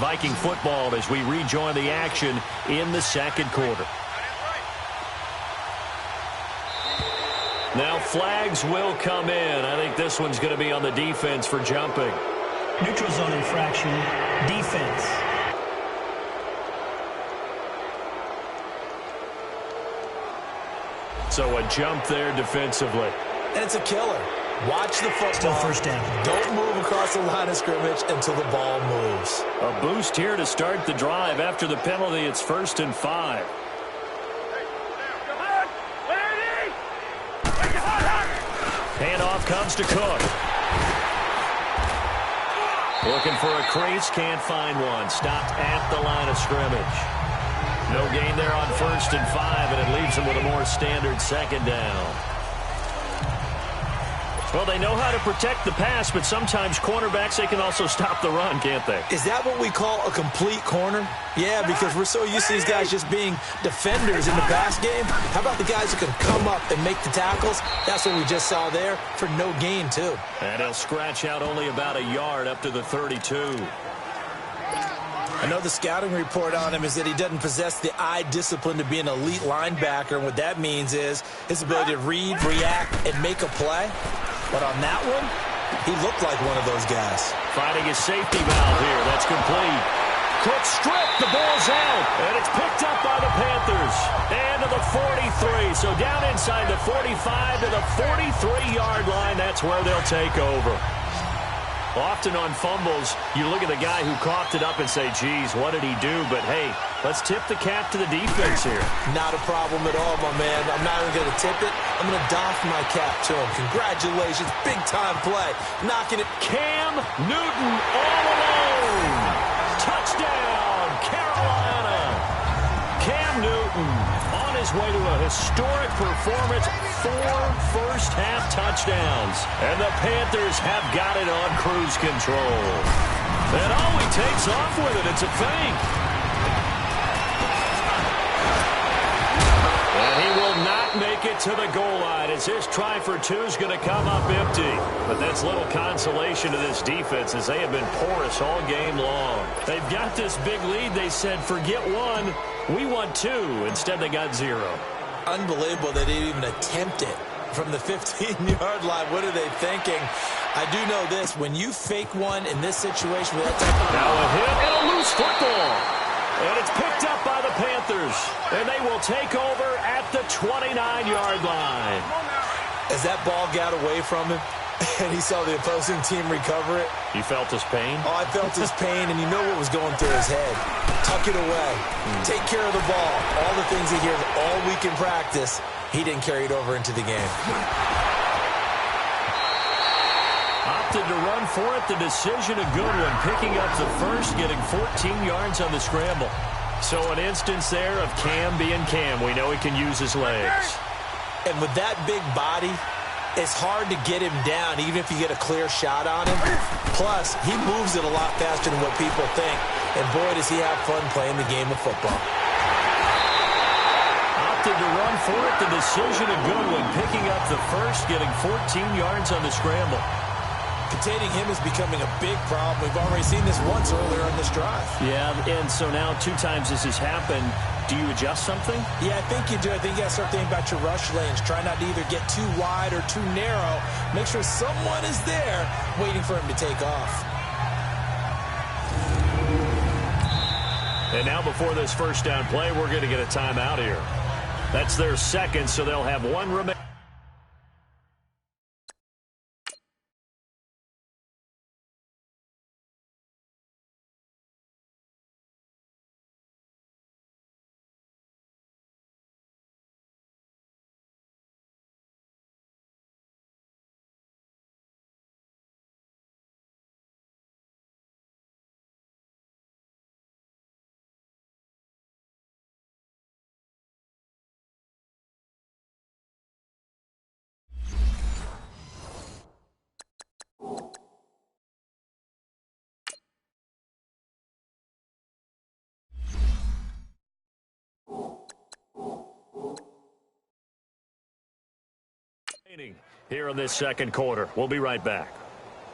Viking football as we rejoin the action in the second quarter. Now flags will come in. I think this one's going to be on the defense for jumping. Neutral zone infraction, defense. So a jump there defensively. And it's a killer. Watch the football. Still first down. Don't move across the line of scrimmage until the ball moves. A boost here to start the drive. After the penalty, it's 1st and 5. Handoff comes to Cook. Looking for a crease, can't find one. Stopped at the line of scrimmage. No gain there on 1st and 5, and it leaves them with a more standard second down. Well, they know how to protect the pass, but sometimes cornerbacks, they can also stop the run, can't they? Is that what we call a complete corner? Yeah, because we're so used to these guys just being defenders in the pass game. How about the guys who can come up and make the tackles? That's what we just saw there for no gain, too. And he'll scratch out only about a yard up to the 32. I know the scouting report on him is that he doesn't possess the eye discipline to be an elite linebacker, and what that means is his ability to read, react, and make a play. But on that one, he looked like one of those guys. Finding his safety valve here. That's complete. Quick strip. The ball's out. And it's picked up by the Panthers. And to the 43. So down inside the 45 to the 43-yard line. That's where they'll take over. Often on fumbles, you look at the guy who coughed it up and say, geez, what did he do? But, hey, let's tip the cap to the defense here. Not a problem at all, my man. I'm not even going to tip it. I'm going to doff my cap to him. Congratulations. Big-time play. Knocking it. Cam Newton all alone. Touchdown, Carolina. Cam Newton on his way to a historic performance. 4 first-half touchdowns. And the Panthers have got it on cruise control. And he takes off with it. It's a fake. And he will not make it to the goal line as his try for 2 is going to come up empty. But that's little consolation to this defense as they have been porous all game long. They've got this big lead. They said, forget 1. We want 2. Instead, they got 0. Unbelievable they didn't even attempt it from the 15-yard line. What are they thinking? I do know this. When you fake one in this situation with that type of... Now a hit and a loose football. And it's picked up by the Panthers. And they will take over at the 29-yard line. As that ball got away from him, and he saw the opposing team recover it. You felt his pain? Oh, I felt his pain, and you know what was going through his head. Tuck it away. Take care of the ball. All the things he hears all week in practice, he didn't carry it over into the game. Opted to run for it. The decision a good one. Picking up the first, getting 14 yards on the scramble. So an instance there of Cam being Cam. We know he can use his legs. And with that big body, it's hard to get him down, even if you get a clear shot on him. Plus, he moves it a lot faster than what people think. And boy, does he have fun playing the game of football. Opted to run for it. The decision a good one. Picking up the first, getting 14 yards on the scramble. Containing him is becoming a big problem. We've already seen this once earlier on this drive. Yeah, and so now 2 times this has happened. Do you adjust something? Yeah, I think you do. I think you got to start thinking about your rush lanes. Try not to either get too wide or too narrow. Make sure someone is there waiting for him to take off. And now before this first down play, we're going to get a timeout here. That's their second, so they'll have 1 remaining. Here in this second quarter. We'll be right back.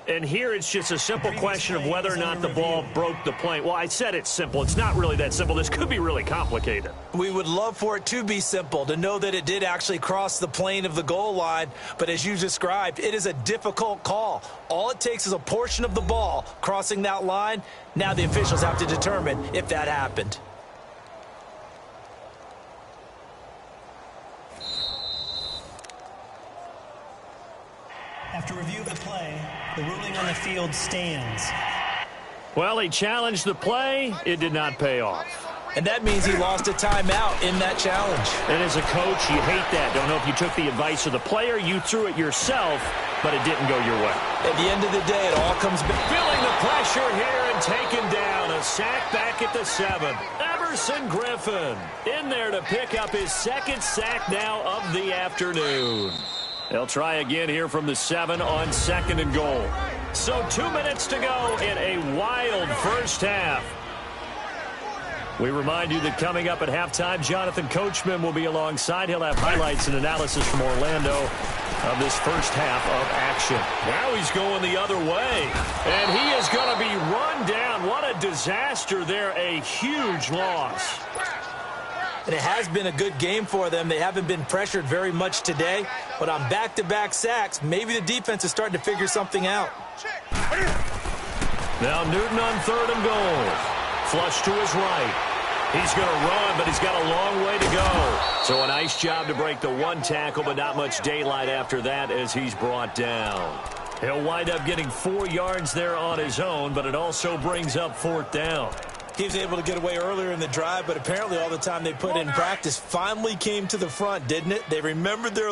And here it's just a simple question of whether or not the ball broke the plane. Well, I said it's simple. It's not really that simple. This could be really complicated. We would love for it to be simple, to know that it did actually cross the plane of the goal line. But as you described, it is a difficult call. All it takes is a portion of the ball crossing that line. Now the officials have to determine if that happened. After review of the play, the ruling on the field stands. Well, he challenged the play. It did not pay off. And that means he lost a timeout in that challenge. And as a coach, you hate that. Don't know if you took the advice of the player. You threw it yourself, but it didn't go your way. At the end of the day, it all comes back. Feeling the pressure here and taken down. A sack back at the 7. Everson Griffin in there to pick up his second sack now of the afternoon. They'll try again here from the 7 on 2nd and goal. So 2 minutes to go in a wild first half. We remind you that coming up at halftime, Jonathan Coachman will be alongside. He'll have highlights and analysis from Orlando of this first half of action. Now he's going the other way. And he is going to be run down. What a disaster there. A huge loss. And it has been a good game for them. They haven't been pressured very much today. But on back-to-back sacks, maybe the defense is starting to figure something out. Now Newton on 3rd and goal. Flush to his right. He's going to run, but he's got a long way to go. So a nice job to break the 1 tackle, but not much daylight after that as he's brought down. He'll wind up getting 4 yards there on his own, but it also brings up 4th down. He was able to get away earlier in the drive, but apparently all the time they put in practice finally came to the front, didn't it? They remembered their...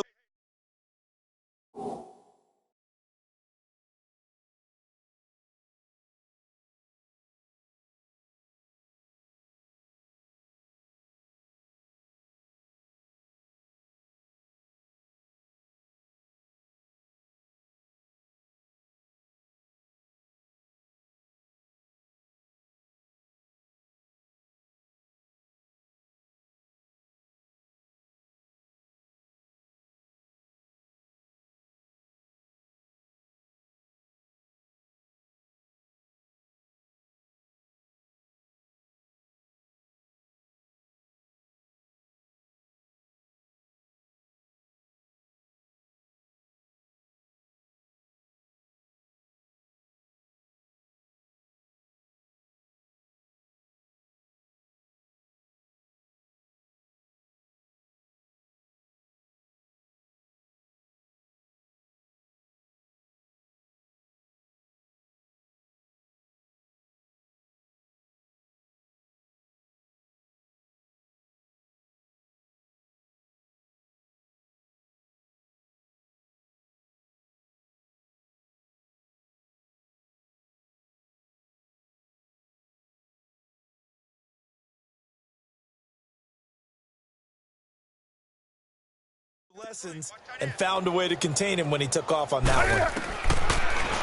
lessons and found a way to contain him when he took off on that one.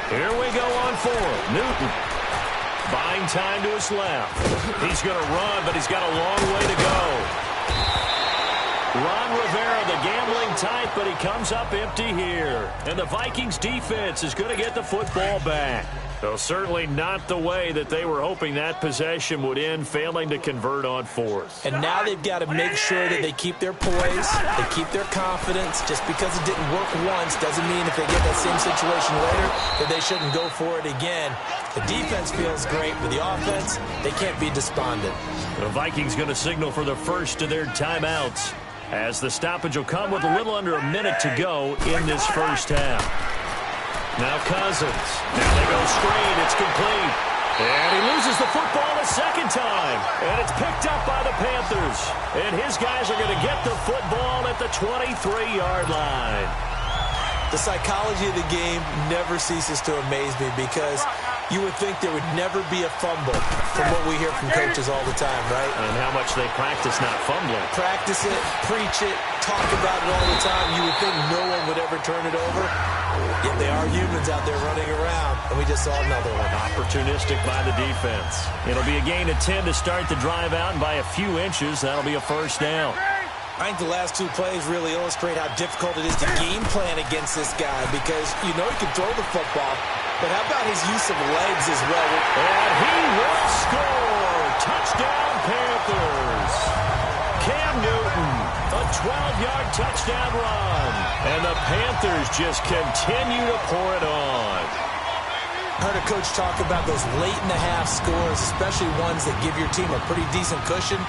Here we go on 4th. Newton buying time to his left. He's going to run, but he's got a long way to go. Ron Rivera, the gambling type, but he comes up empty here. And the Vikings defense is going to get the football back. So certainly not the way that they were hoping that possession would end, failing to convert on 4th. And now they've got to make sure that they keep their poise, they keep their confidence. Just because it didn't work once doesn't mean if they get that same situation later that they shouldn't go for it again. The defense feels great, but the offense, they can't be despondent. The Vikings going to signal for the first of their timeouts, as the stoppage will come with a little under a minute to go in this first half. Now Cousins. Now they go screen. It's complete. And he loses the football a second time. And it's picked up by the Panthers. And his guys are going to get the football at the 23-yard line. The psychology of the game never ceases to amaze me because you would think there would never be a fumble from what we hear from coaches all the time, right? And how much they practice not fumbling. Practice it, preach it, talk about it all the time. You would think no one would ever turn it over. Yet they are humans out there running around, and we just saw another one. Opportunistic by the defense. It'll be a gain of 10 to start the drive out, and by a few inches, that'll be a first down. I think the last 2 plays really illustrate how difficult it is to game plan against this guy because you know he can throw the football, But how about his use of legs as well? And he will score. Touchdown, Panthers. Cam Newton, a 12-yard touchdown run. And the Panthers just continue to pour it on. Heard a coach talk about those late-in-the-half scores, especially ones that give your team a pretty decent cushion.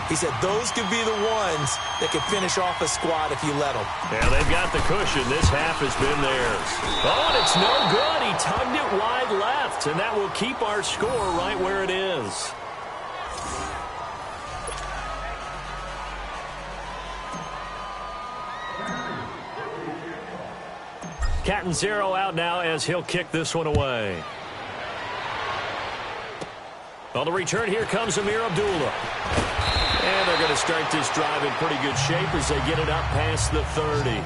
He said those could be the ones that could finish off a squad if you let them. Yeah, they've got the cushion. This half has been theirs. Oh, and it's no good. He tugged it wide left, and that will keep our score right where it is. Cat and zero out now as he'll kick this one away. On the return, here comes Amir Abdullah. And they're going to start this drive in pretty good shape as they get it up past the 30.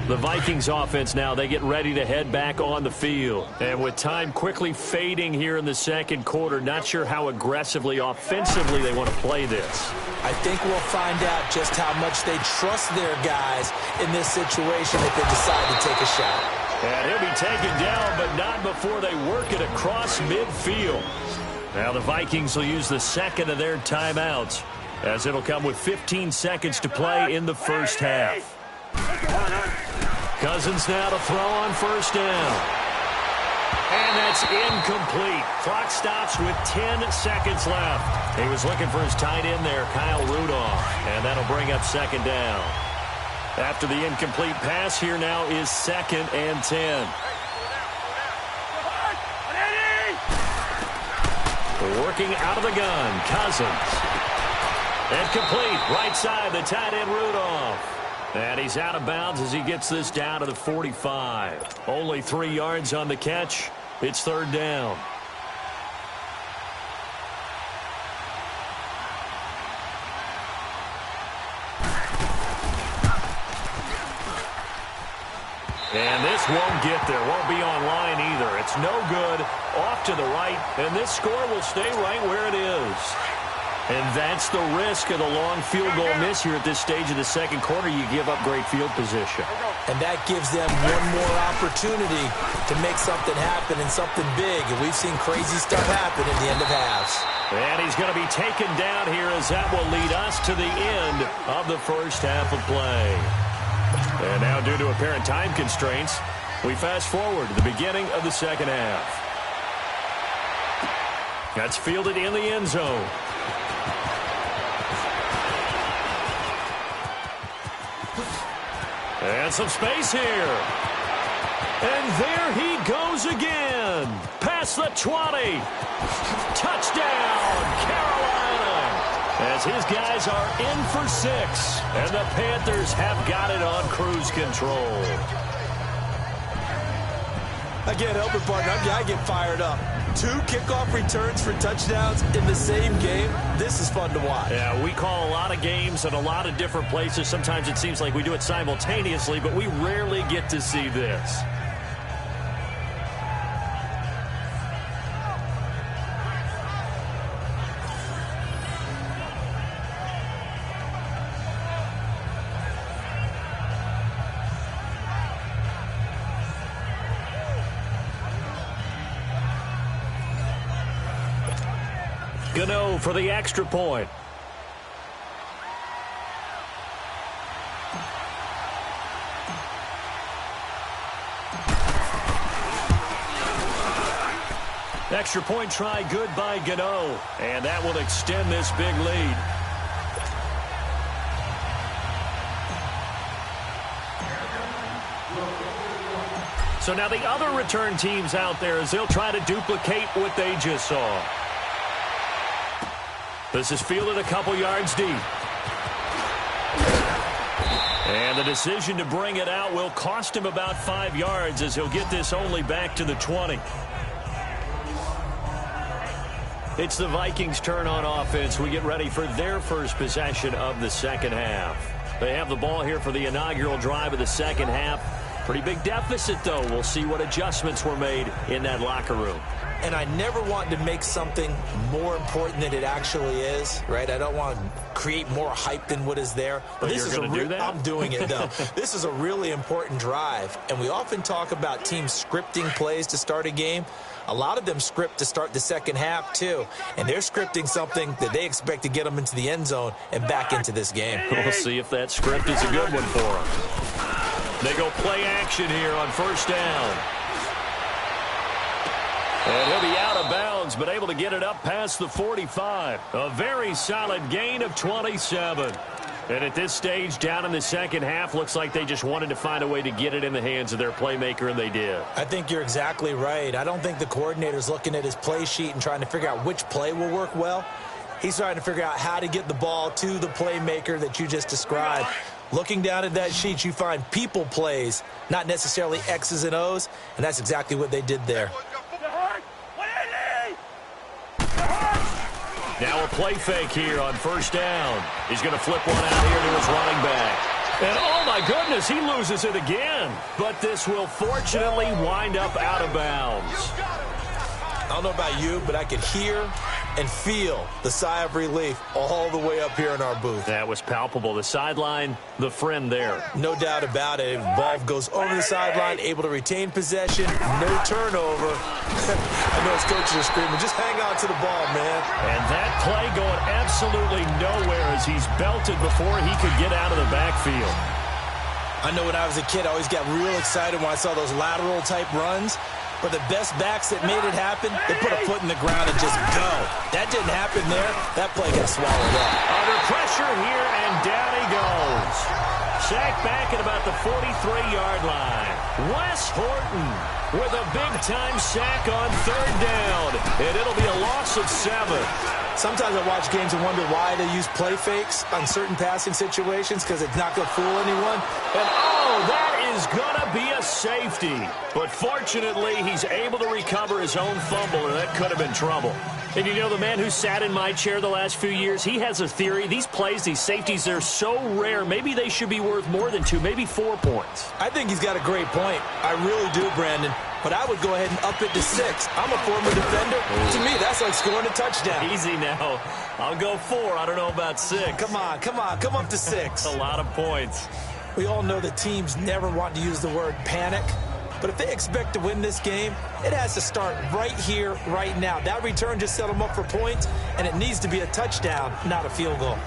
The Vikings offense now, they get ready to head back on the field. And with time quickly fading here in the second quarter, not sure how aggressively, offensively they want to play this. I think we'll find out just how much they trust their guys in this situation if they decide to take a shot. And he'll be taken down, but not before they work it across midfield. Now the Vikings will use the second of their timeouts, as it'll come with 15 seconds to play in the first half. Cousins now to throw on first down. And that's incomplete. Clock stops with 10 seconds left. He was looking for his tight end there, Kyle Rudolph, and that'll bring up second down. After the incomplete pass, here now is 2nd and 10. Working out of the gun, Cousins. And complete, right side, the tight end Rudolph. And he's out of bounds as he gets this down to the 45. Only 3 yards on the catch. It's third down. And this won't get there. Won't be online either. It's no good. Off to the right. And this score will stay right where it is. And that's the risk of the long field goal miss here at this stage of the second quarter. You give up great field position. And that gives them one more opportunity to make something happen and something big. And we've seen crazy stuff happen at the end of halves. And he's going to be taken down here as that will lead us to the end of the first half of play. And now, due to apparent time constraints, we fast forward to the beginning of the second half. That's fielded in the end zone. And some space here. And there he goes again. Past the 20. Touchdown, Carolina. As his guys are in for 6. And the Panthers have got it on cruise control. I can't help it, partner. I get fired up. 2 kickoff returns for touchdowns in the same game. This is fun to watch. Yeah, we call a lot of games in a lot of different places. Sometimes it seems like we do it simultaneously, but we rarely get to see this. Gano for the extra point. Extra point try good by Gano. And that will extend this big lead. So now the other return teams out there as they'll try to duplicate what they just saw. This is fielded a couple yards deep. And the decision to bring it out will cost him about 5 yards as he'll get this only back to the 20. It's the Vikings' turn on offense. We get ready for their first possession of the second half. They have the ball here for the inaugural drive of the second half. Pretty big deficit, though. We'll see what adjustments were made in that locker room. And I never want to make something more important than it actually is, right? I don't want to create more hype than what is there. But you're going to do that? I'm doing it, though. This is a really important drive, and we often talk about teams scripting plays to start a game. A lot of them script to start the second half, too. And they're scripting something that they expect to get them into the end zone and back into this game. We'll see if that script is a good one for them. They go play action here on first down. And he'll be out of bounds, but able to get it up past the 45. A very solid gain of 27. And at this stage, down in the second half, looks like they just wanted to find a way to get it in the hands of their playmaker, and they did. I think you're exactly right. I don't think the coordinator's looking at his play sheet and trying to figure out which play will work well. He's trying to figure out how to get the ball to the playmaker that you just described. Looking down at that sheet, you find people plays, not necessarily X's and O's, and that's exactly what they did there. Now a play fake here on first down. He's going to flip one out here to his running back. And oh my goodness, he loses it again. But this will fortunately wind up out of bounds. I don't know about you, but I could hear and feel the sigh of relief all the way up here in our booth. That was palpable. The sideline, the friend there. No doubt about it. Ball goes over the sideline, able to retain possession, no turnover. I know his coaches are screaming, just hang on to the ball, man. And that play going absolutely nowhere as he's belted before he could get out of the backfield. I know when I was a kid, I always got real excited when I saw those lateral-type runs. But the best backs that made it happen, they put a foot in the ground and just go. That didn't happen there. That play got swallowed up. Under pressure here, and down he goes. Sacked back at about the 43-yard line. Wes Horton with a big-time sack on third down. And it'll be a loss of 7. Sometimes I watch games and wonder why they use play fakes on certain passing situations, because it's not going to fool anyone. And oh, that is going to be a safety. But fortunately, he's able to recover his own fumble, or that could have been trouble. And you know, the man who sat in my chair the last few years, he has a theory. These plays, these safeties, they're so rare. Maybe they should be worth more than 2, maybe 4 points. I think he's got a great point. I really do, Brandon. But I would go ahead and up it to 6. I'm a former defender. To me, that's like scoring a touchdown. Easy now. I'll go 4. I don't know about 6. Come on. Come up to 6. A lot of points. We all know that teams never want to use the word panic. But if they expect to win this game, it has to start right here, right now. That return just set them up for points, and it needs to be a touchdown, not a field goal.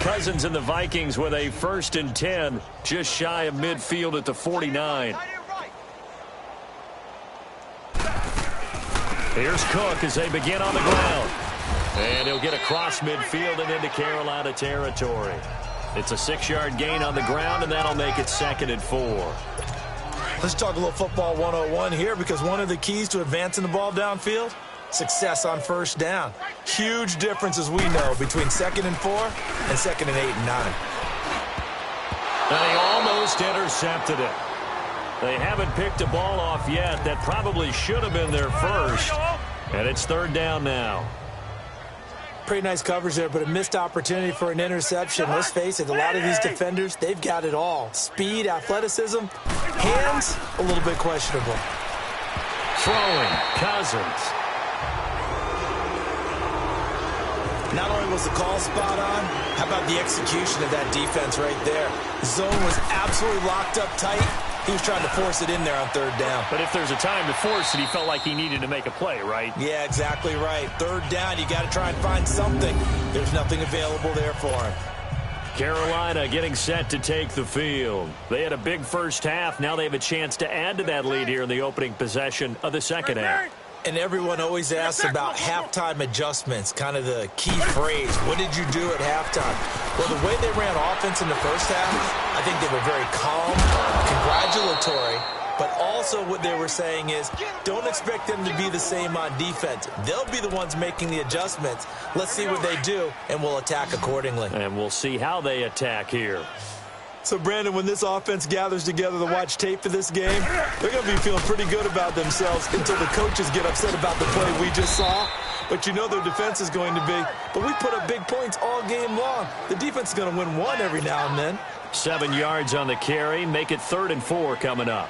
Cousins and the Vikings with a 1st and 10, just shy of midfield at the 49. Here's Cook as they begin on the ground. And he'll get across midfield and into Carolina territory. It's a 6-yard gain on the ground, and that'll make it 2nd and 4. Let's talk a little football 101 here, because one of the keys to advancing the ball downfield, success on first down. Huge difference, as we know, between 2nd and 4 and 2nd and 8 and 9. And he almost intercepted it. They haven't picked a ball off yet. That probably should have been their first. And it's 3rd down now. Pretty nice coverage there, but a missed opportunity for an interception. Let's face it, a lot of these defenders, they've got it all. Speed, athleticism, hands, a little bit questionable. Throwing, Cousins. Not only was the call spot on, how about the execution of that defense right there? The zone was absolutely locked up tight. He was trying to force it in there on 3rd down. But if there's a time to force it, he felt like he needed to make a play, right? Yeah, exactly right. 3rd down, you got to try and find something. There's nothing available there for him. Carolina getting set to take the field. They had a big first half. Now they have a chance to add to that lead here in the opening possession of the second half. And everyone always asks about halftime adjustments, kind of the key phrase. What did you do at halftime? Well, the way they ran offense in the first half, I think they were very calm, congratulatory, but also what they were saying is don't expect them to be the same on defense. They'll be the ones making the adjustments. Let's see what they do, and we'll attack accordingly. And we'll see how they attack here. So, Brandon, when this offense gathers together to watch tape for this game, they're going to be feeling pretty good about themselves until the coaches get upset about the play we just saw. But you know their defense is going to be. But we put up big points all game long. The defense is going to win one every now and then. 7 yards on the carry. Make it 3rd and 4 coming up.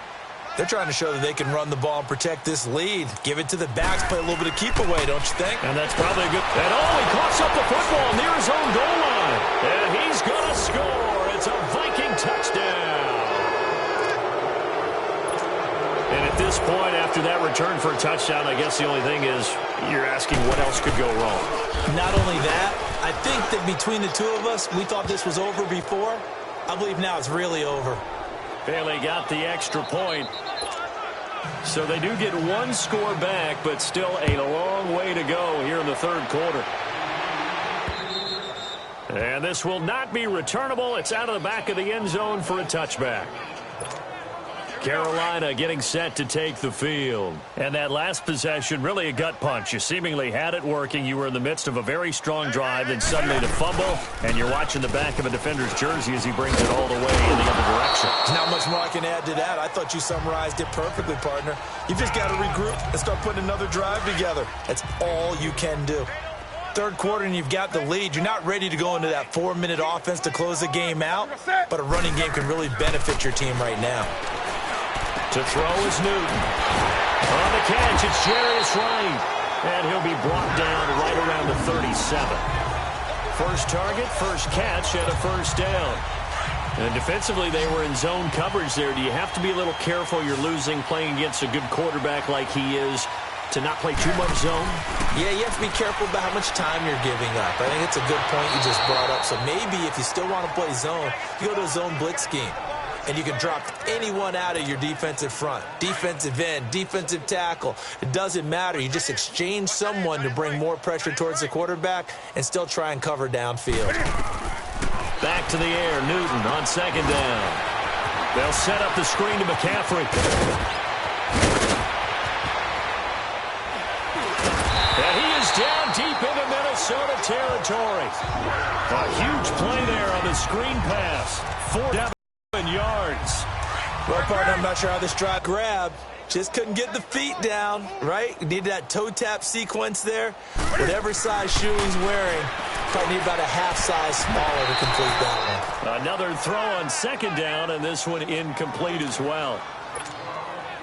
They're trying to show that they can run the ball and protect this lead. Give it to the backs, play a little bit of keep away, don't you think? And that's probably a good... And he coughs up the football near his own goal line. And he's going to score. It's a Viking touchdown. And at this point, after that return for a touchdown, I guess the only thing is you're asking what else could go wrong. Not only that, I think that between the two of us, we thought this was over before. I believe now it's really over. Bailey got the extra point. So they do get one score back, but still a long way to go here in the 3rd quarter. And this will not be returnable. It's out of the back of the end zone for a touchback. Carolina getting set to take the field. And that last possession, really a gut punch. You seemingly had it working. You were in the midst of a very strong drive, then suddenly the fumble, and you're watching the back of a defender's jersey as he brings it all the way in the other direction. There's not much more I can add to that. I thought you summarized it perfectly, partner. You've just got to regroup and start putting another drive together. That's all you can do. 3rd quarter and you've got the lead. You're not ready to go into that 4-minute offense to close the game out, but a running game can really benefit your team right now. To throw is Newton. On the catch, it's Jarius Wright. And he'll be brought down right around the 37. First target, first catch, and a first down. And defensively, they were in zone coverage there. Do you have to be a little careful? You're losing playing against a good quarterback like he is to not play too much zone? Yeah, you have to be careful about how much time you're giving up. I think it's a good point you just brought up. So maybe if you still want to play zone, you go to a zone blitz scheme. And you can drop anyone out of your defensive front. Defensive end, defensive tackle. It doesn't matter. You just exchange someone to bring more pressure towards the quarterback and still try and cover downfield. Back to the air, Newton on 2nd down. They'll set up the screen to McCaffrey. And he is down deep into Minnesota territory. A huge play there on the screen pass. 4 yards. Well, partner, I'm not sure how this drive grabbed. Just couldn't get the feet down, right? Needed that toe tap sequence there. Whatever size shoe he's wearing, probably need about a half size smaller to complete that one. Another throw on 2nd down, and this one incomplete as well.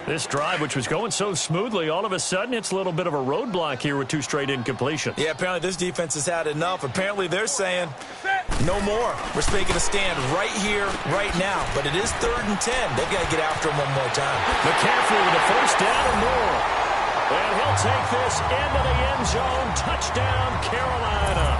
This drive, which was going so smoothly, all of a sudden it's a little bit of a roadblock here with 2 straight incompletions. Yeah, apparently this defense has had enough. Apparently they're saying no more. We're making a stand right here, right now. But it is 3rd and 10. They've got to get after him one more time. McCaffrey with a first down and more. And he'll take this into the end zone. Touchdown, Carolina.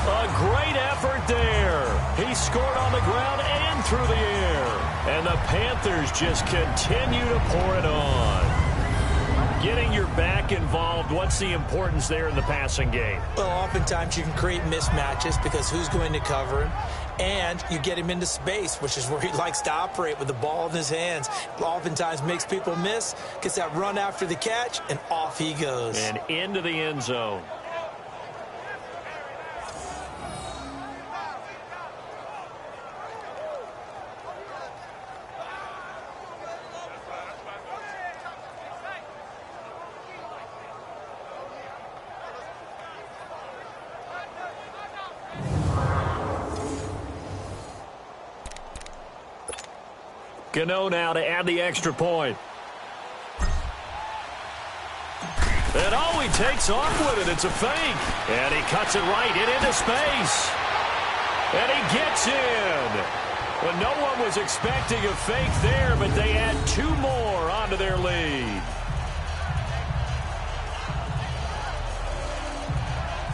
A great effort there. He scored on the ground and through the air. And the Panthers just continue to pour it on. Getting your back involved, what's the importance there in the passing game? Well, oftentimes you can create mismatches because who's going to cover him? And you get him into space, which is where he likes to operate with the ball in his hands. Oftentimes makes people miss, gets that run after the catch, and off he goes. And into the end zone. Gano now to add the extra point. And he takes off with it. It's a fake. And he cuts it right into space. And he gets in. Well, no one was expecting a fake there, but they add 2 more onto their lead.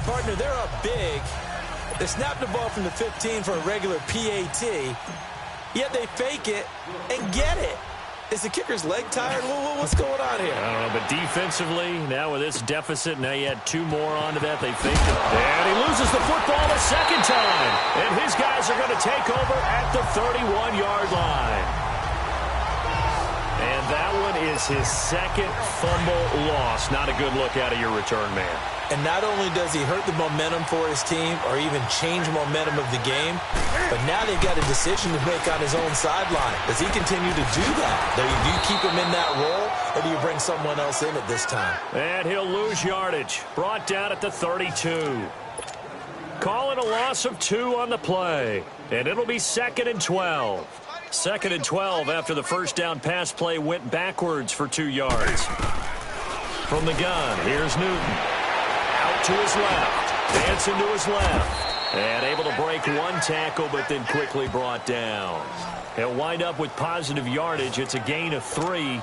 Partner, they're up big. They snapped the ball from the 15 for a regular PAT. Yet they fake it and get it. Is the kicker's leg tired? What's going on here? I don't know, but defensively, now with this deficit, now you add 2 more onto that. They faked it. And he loses the football a second time. And his guys are going to take over at the 31-yard line. And that one is his second fumble loss. Not a good look out of your return man. And not only does he hurt the momentum for his team or even change momentum of the game, but now they've got a decision to make on his own sideline. Does he continue to do that? Do you keep him in that role, or do you bring someone else in at this time? And he'll lose yardage. Brought down at the 32. Call it a loss of 2 on the play. And it'll be 2nd and 12. 2nd and 12 after the first down pass play went backwards for 2 yards. From the gun, here's Newton. Out to his left. Dancing to his left. And able to break 1 tackle, but then quickly brought down. He'll wind up with positive yardage. It's a gain of 3,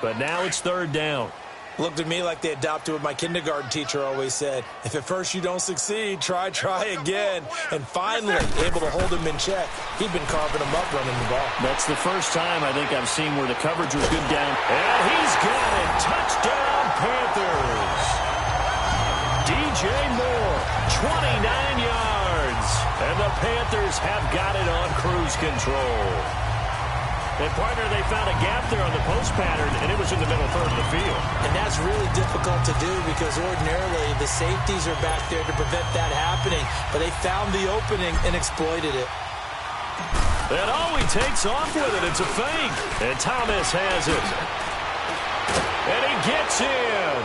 but now it's 3rd down. Looked at me like they adopted what my kindergarten teacher always said. If at first you don't succeed, try again. And finally, able to hold him in check. He'd been carving him up running the ball. That's the first time I think I've seen where the coverage was good down. And he's got it. Touchdown, Panthers. DJ Moore, 29 yards. And the Panthers have got it on cruise control. And, partner, they found a gap there on the post pattern, and it was in the middle third of the field. And that's really difficult to do because ordinarily the safeties are back there to prevent that happening. But they found the opening and exploited it. And he takes off with it. It's a fake. And Thomas has it. And he gets in.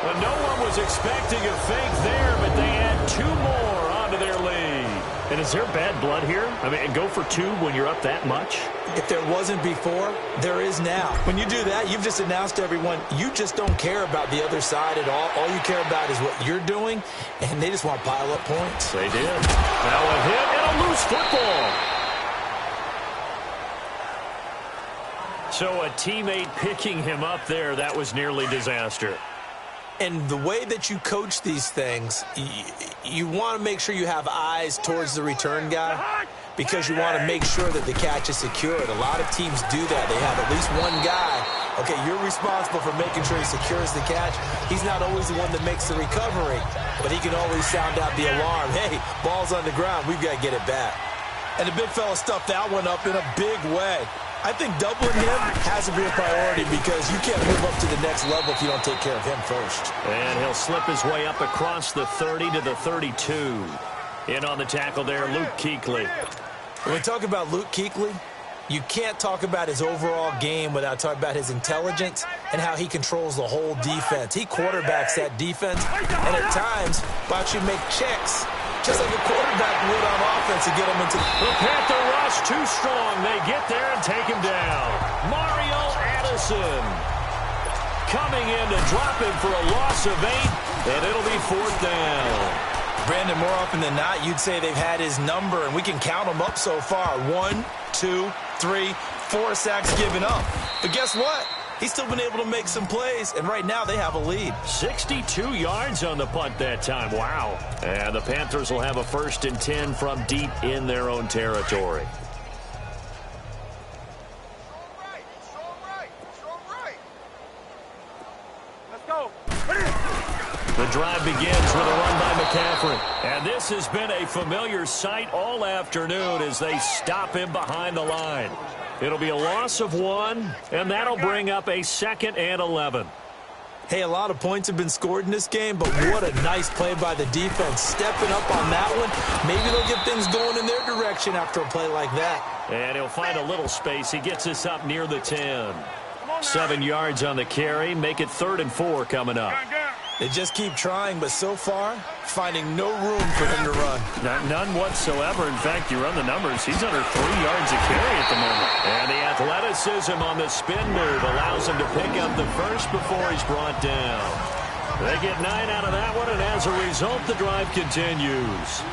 Well, no one was expecting a fake there, but they add 2 more onto their lead. And is there bad blood here? I mean, go for 2 when you're up that much? If there wasn't before, there is now. When you do that, you've just announced to everyone, you just don't care about the other side at all. All you care about is what you're doing, and they just want to pile up points. They did. Now a hit and a loose football. So a teammate picking him up there, that was nearly disaster. And the way that you coach these things, you want to make sure you have eyes towards the return guy because you want to make sure that the catch is secured. A lot of teams do that. They have at least one guy. Okay, you're responsible for making sure he secures the catch. He's not always the one that makes the recovery, but he can always sound out the alarm. Hey, ball's on the ground. We've got to get it back. And the big fella stuffed that one up in a big way. I think doubling him has to be a priority because you can't move up to the next level if you don't take care of him first. And he'll slip his way up across the 30 to the 32. In on the tackle there, Luke Kuechly. When we talk about Luke Kuechly, you can't talk about his overall game without talking about his intelligence and how he controls the whole defense. He quarterbacks that defense, and at times, will actually make checks, just like a quarterback would on offense to get him into the Panther rush too strong. They get there and take him down. Mario Addison coming in to drop him for a loss of 8, and it'll be 4th down. Brandon, more often than not, you'd say they've had his number, and we can count them up so far. 1, 2, 3, 4 sacks given up. But guess what? He's still been able to make some plays, and right now they have a lead. 62 yards on the punt that time. Wow. And the Panthers will have a 1st and 10 from deep in their own territory. Let's go. The drive begins with a run by McCaffrey. And this has been a familiar sight all afternoon as they stop him behind the line. It'll be a loss of 1, and that'll bring up a 2nd and 11. Hey, a lot of points have been scored in this game, but what a nice play by the defense. Stepping up on that one. Maybe they'll get things going in their direction after a play like that. And he'll find a little space. He gets us up near the 10. 7 yards on the carry. Make it 3rd and 4 coming up. They just keep trying, but so far, finding no room for him to run. None whatsoever. In fact, you run the numbers. He's under 3 yards a carry at the moment. And the athleticism on the spin move allows him to pick up the first before he's brought down. They get 9 out of that one, and as a result, the drive continues.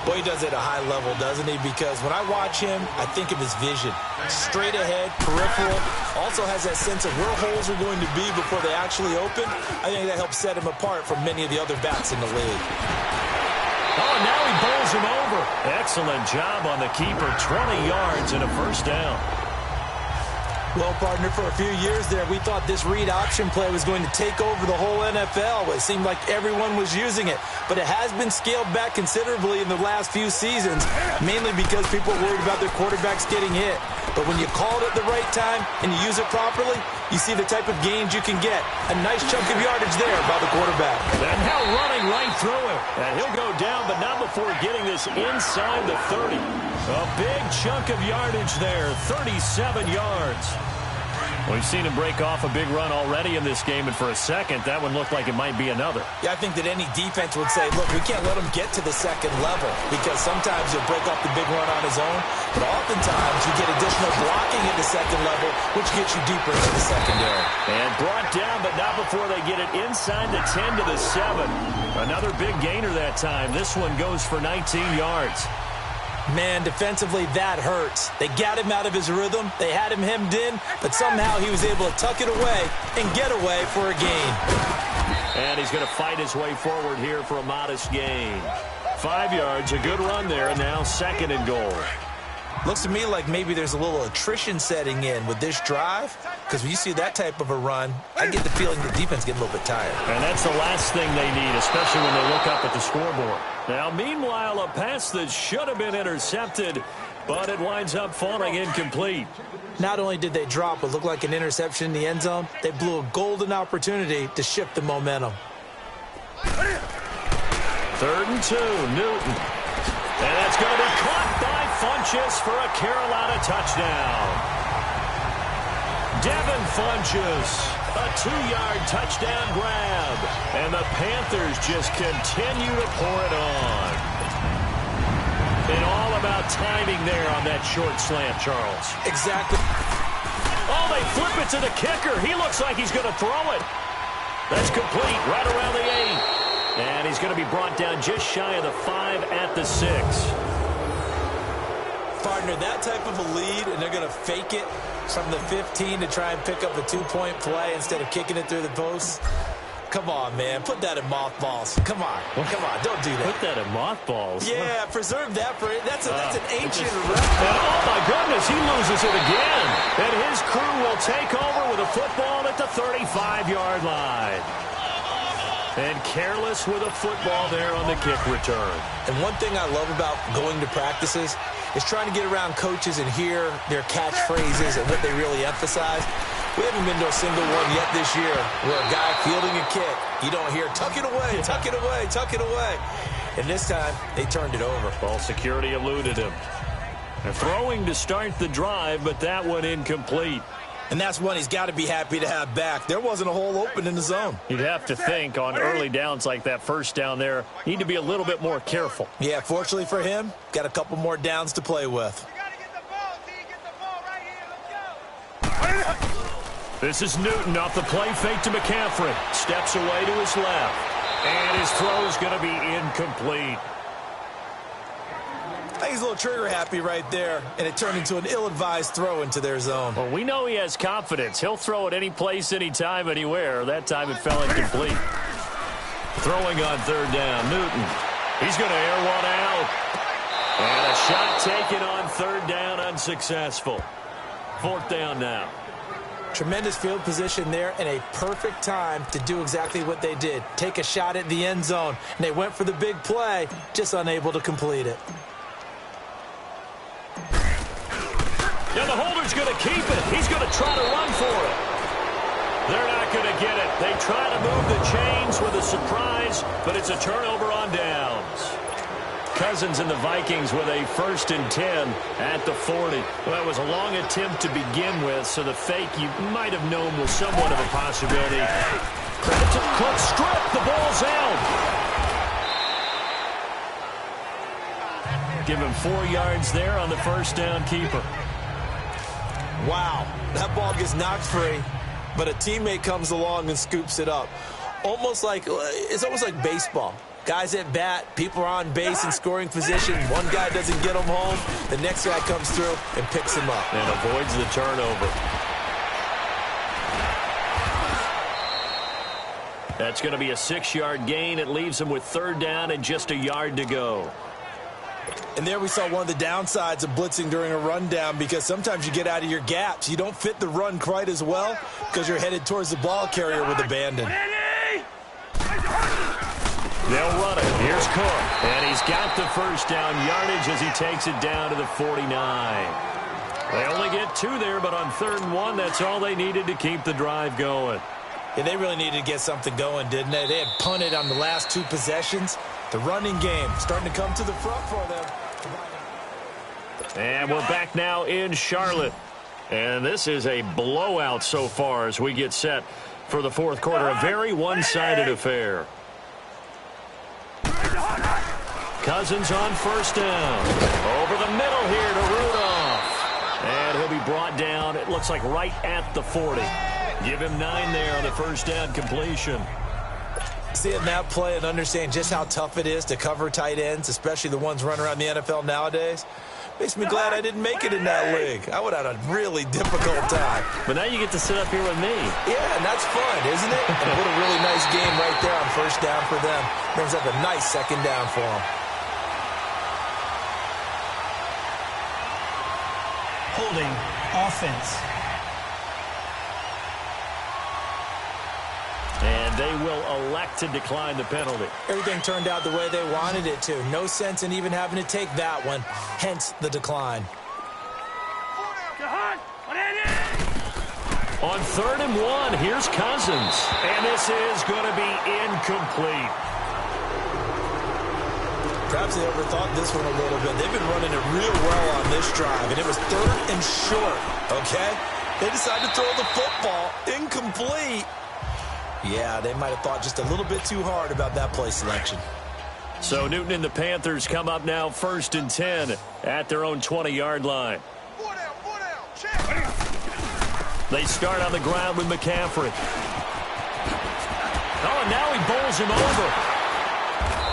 Boy, he does it at a high level, doesn't he? Because when I watch him, I think of his vision. Straight ahead, peripheral. Also has that sense of where holes are going to be before they actually open. I think that helps set him apart from many of the other backs in the league. Oh, now he bowls him over. Excellent job on the keeper. 20 yards and a 1st down. Well, partner, for a few years there, we thought this read option play was going to take over the whole NFL. It seemed like everyone was using it, but it has been scaled back considerably in the last few seasons, mainly because people are worried about their quarterbacks getting hit. But when you call it at the right time and you use it properly, you see the type of gains you can get. A nice chunk of yardage there by the quarterback. And now running right through him. And he'll go down, but not before getting this inside the 30. A big chunk of yardage there, 37 yards. We've seen him break off a big run already in this game, and for a second, that one looked like it might be another. Yeah, I think that any defense would say, look, we can't let him get to the second level, because sometimes he'll break off the big run on his own, but oftentimes you get additional blocking at the second level, which gets you deeper into the secondary. And brought down, but not before they get it inside the 10 to the 7. Another big gainer that time. This one goes for 19 yards. Man, defensively, that hurts. They got him out of his rhythm. They had him hemmed in, but somehow he was able to tuck it away and get away for a gain. And he's going to fight his way forward here for a modest gain. 5 yards, a good run there, and now 2nd and goal. Looks to me like maybe there's a little attrition setting in with this drive, because when you see that type of a run, I get the feeling the defense getting a little bit tired. And that's the last thing they need, especially when they look up at the scoreboard. Now, meanwhile, a pass that should have been intercepted, but it winds up falling incomplete. Not only did they drop what looked like an interception in the end zone, they blew a golden opportunity to shift the momentum. 3rd and 2, Newton. And that's going to be caught by Funchess for a Carolina touchdown. Devin Funchess, a 2-yard touchdown grab. And the Panthers just continue to pour it on. And all about timing there on that short slant, Charles. Exactly. Oh, they flip it to the kicker. He looks like he's going to throw it. That's complete right around the 8. And he's going to be brought down just shy of the 5 at the 6. Partner, that type of a lead, and they're going to fake it from the 15 to try and pick up a 2-point play instead of kicking it through the post. Come on, man. Put that in mothballs. Come on. Come on. Don't do that. Put that in mothballs? Yeah, preserve that for it. That's an ancient record. Oh, my goodness. He loses it again. And his crew will take over with a football at the 35-yard line. And careless with a football there on the kick return. And one thing I love about going to practices is trying to get around coaches and hear their catchphrases and what they really emphasize. We haven't been to a single one yet this year where a guy fielding a kick, you don't hear, tuck it away, tuck it away, tuck it away. And this time, they turned it over. Ball security eluded him. They're throwing to start the drive, but that one incomplete. And that's one he's got to be happy to have back. There wasn't a hole open in the zone. You'd have to think on early downs like that first down there, need to be a little bit more careful. Yeah, fortunately for him, got a couple more downs to play with. This is Newton off the play fake to McCaffrey. Steps away to his left. And his throw is going to be incomplete. I think he's a little trigger happy right there, and it turned into an ill-advised throw into their zone. Well, we know he has confidence. He'll throw it any place, anytime, anywhere. That time it fell incomplete. Throwing on 3rd down, Newton. He's going to air one out. And a shot taken on 3rd down, unsuccessful. 4th down now. Tremendous field position there and a perfect time to do exactly what they did. Take a shot at the end zone. And they went for the big play, just unable to complete it. Yeah, the holder's going to keep it. He's going to try to run for it. They're not going to get it. They try to move the chains with a surprise, but it's a turnover on downs. Cousins and the Vikings with a 1st and 10 at the 40. Well, that was a long attempt to begin with, so the fake you might have known was somewhat of a possibility. Credit to the Cook strip. The ball's out. Give him 4 yards there on the 1st down keeper. Wow, that ball gets knocked free, but a teammate comes along and scoops it up. It's almost like baseball. Guys at bat, people are on base in scoring position. One guy doesn't get him home. The next guy comes through and picks him up. And avoids the turnover. That's going to be a 6-yard gain. It leaves him with 3rd down and just a yard to go. And there we saw one of the downsides of blitzing during a rundown, because sometimes you get out of your gaps. You don't fit the run quite as well because you're headed towards the ball carrier with abandon. They'll run it. Here's Cook. And he's got the first down yardage as he takes it down to the 49. They only get 2 there, but on 3rd and 1, that's all they needed to keep the drive going. Yeah, they really needed to get something going, didn't they? They had punted on the last 2 possessions. The running game starting to come to the front for them. And we're back now in Charlotte. And this is a blowout so far as we get set for the 4th quarter. A very one-sided affair. Cousins on 1st down. Over the middle here to Rudolph. And he'll be brought down, it looks like right at the 40. Give him 9 there on the 1st down completion. Seeing that play and understand just how tough it is to cover tight ends, especially the ones running around the NFL nowadays, makes me glad I didn't make it in that league. I would have had a really difficult time. But now you get to sit up here with me. Yeah, and that's fun, isn't it? And what a really nice game right there on 1st down for them. Brings up a nice 2nd down for them. Holding offense. And they will elect to decline the penalty. Everything turned out the way they wanted it to. No sense in even having to take that one, hence the decline. On 3rd and 1, here's Cousins. And this is going to be incomplete. Perhaps they overthought this one a little bit. They've been running it real well on this drive, and it was 3rd and short, okay? They decided to throw the football. Incomplete. Yeah, they might have thought just a little bit too hard about that play selection. So Newton and the Panthers come up now 1st and 10 at their own 20-yard line. They start on the ground with McCaffrey. Oh, and now he bowls him over.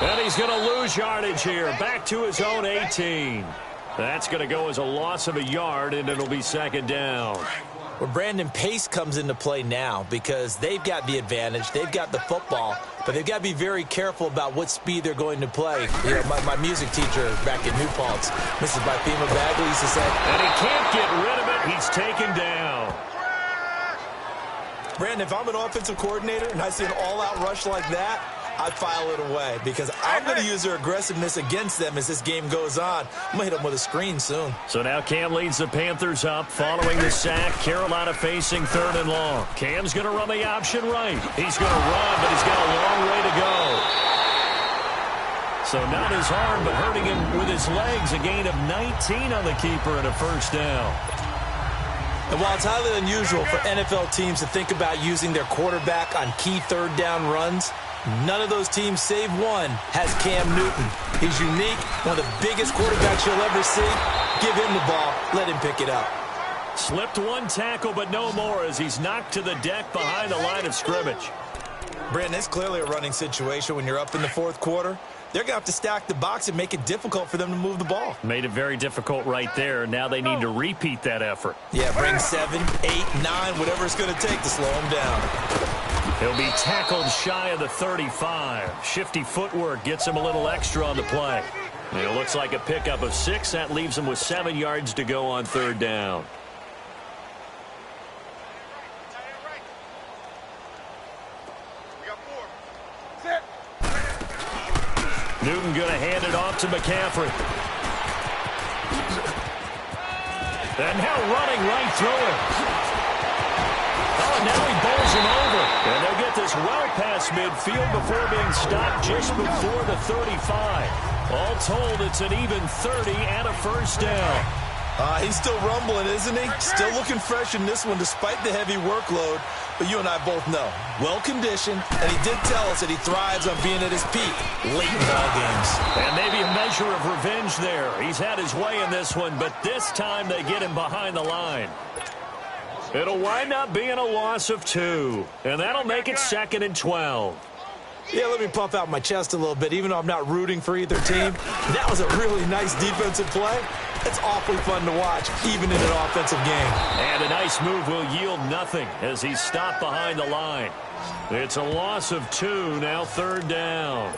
And he's going to lose yardage here. Back to his own 18. That's going to go as a loss of a yard, and it'll be 2nd down. Well, Brandon, pace comes into play now because they've got the advantage. They've got the football, but they've got to be very careful about what speed they're going to play. You know, my music teacher back in New Paltz, Mrs. Bifema Bagley, used to say, and he can't get rid of it. He's taken down. Brandon, if I'm an offensive coordinator and I see an all-out rush like that, I'd file it away because I'm going to use their aggressiveness against them as this game goes on. I'm going to hit them with a screen soon. So now Cam leads the Panthers up following the sack. Carolina facing 3rd and long. Cam's going to run the option right. He's going to run, but he's got a long way to go. So not his arm, but hurting him with his legs. A gain of 19 on the keeper and a 1st down. And while it's highly unusual for NFL teams to think about using their quarterback on key 3rd down runs, none of those teams, save one, has Cam Newton. He's unique, one of the biggest quarterbacks you'll ever see. Give him the ball. Let him pick it up. Slipped one tackle, but no more as he's knocked to the deck behind the line of scrimmage. Brandon, it's clearly a running situation when you're up in the 4th quarter. They're going to have to stack the box and make it difficult for them to move the ball. Made it very difficult right there. Now they need to repeat that effort. Yeah, bring 7, 8, 9, whatever it's going to take to slow him down. He'll be tackled shy of the 35. Shifty footwork gets him a little extra on the play. And it looks like a pickup of 6. That leaves him with 7 yards to go on 3rd down. Newton going to hand it off to McCaffrey. And now running right through him. Oh, now he bowls him over. And they'll get this well past midfield before being stopped just before the 35. All told, it's an even 30 and a 1st down. He's still rumbling, isn't he? Still looking fresh in this one despite the heavy workload. But you and I both know, well-conditioned, and he did tell us that he thrives on being at his peak late in ball games. And maybe a measure of revenge there. He's had his way in this one, but this time they get him behind the line. It'll wind up being a loss of 2, and that'll make it 2nd and 12. Yeah, let me puff out my chest a little bit, even though I'm not rooting for either team. That was a really nice defensive play. It's awfully fun to watch, even in an offensive game. And a nice move will yield nothing as he's stopped behind the line. It's a loss of 2, now 3rd down.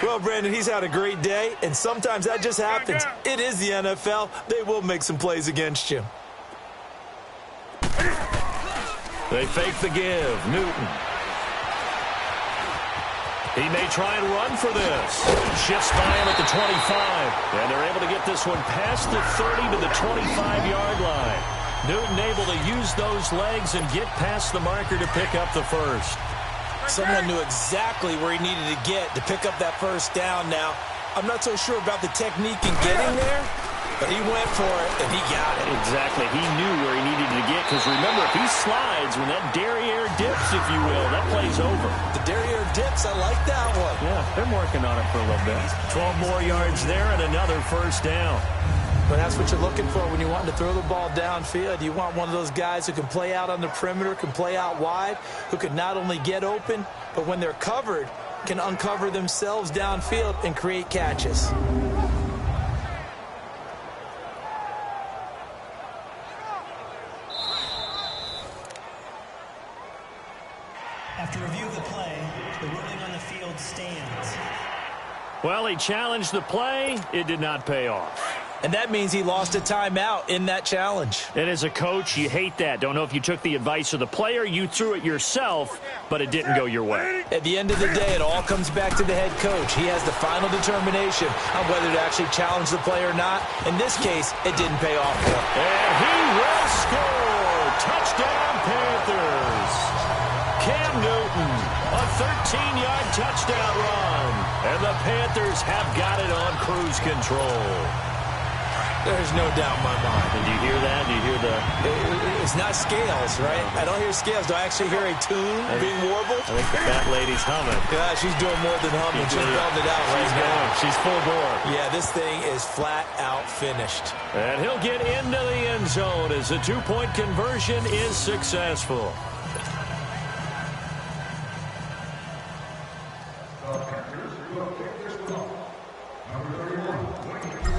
Well, Brandon, he's had a great day, and sometimes that just happens. It is the NFL. They will make some plays against you. They fake the give. Newton. He may try and run for this. Shifts by him at the 25. And they're able to get this one past the 30 to the 25-yard line. Newton able to use those legs and get past the marker to pick up the first. Someone knew exactly where he needed to get to pick up that first down. Now, I'm not so sure about the technique in getting there, but he went for it, and he got it. Exactly. He knew where he needed to get, because remember, if he slides, when that derriere dips, if you will, that play's over. The derriere dips, I like that one. Yeah, they're working on it for a little bit. 12 more yards there and another first down. But that's what you're looking for when you want to throw the ball downfield. You want one of those guys who can play out on the perimeter, can play out wide, who can not only get open, but when they're covered, can uncover themselves downfield and create catches. After review of the play, the ruling on the field stands. Well, he challenged the play. It did not pay off. And that means he lost a timeout in that challenge. And as a coach, you hate that. Don't know if you took the advice of the player, you threw it yourself, but it didn't go your way. At the end of the day, it all comes back to the head coach. He has the final determination on whether to actually challenge the play or not. In this case, it didn't pay off for him. And he will score. Touchdown, Panthers. Cam Newton, a 13-yard touchdown run. And the Panthers have got it on cruise control. There's no doubt in my mind. Did you hear that? Do you hear the... It's not scales, right? I don't hear scales. Do I actually hear a tune being warbled? I think the fat lady's humming. Yeah, she's doing more than humming. She's belting it out right now. She's full bore. Yeah, this thing is flat out finished. And he'll get into the end zone as the two-point conversion is successful.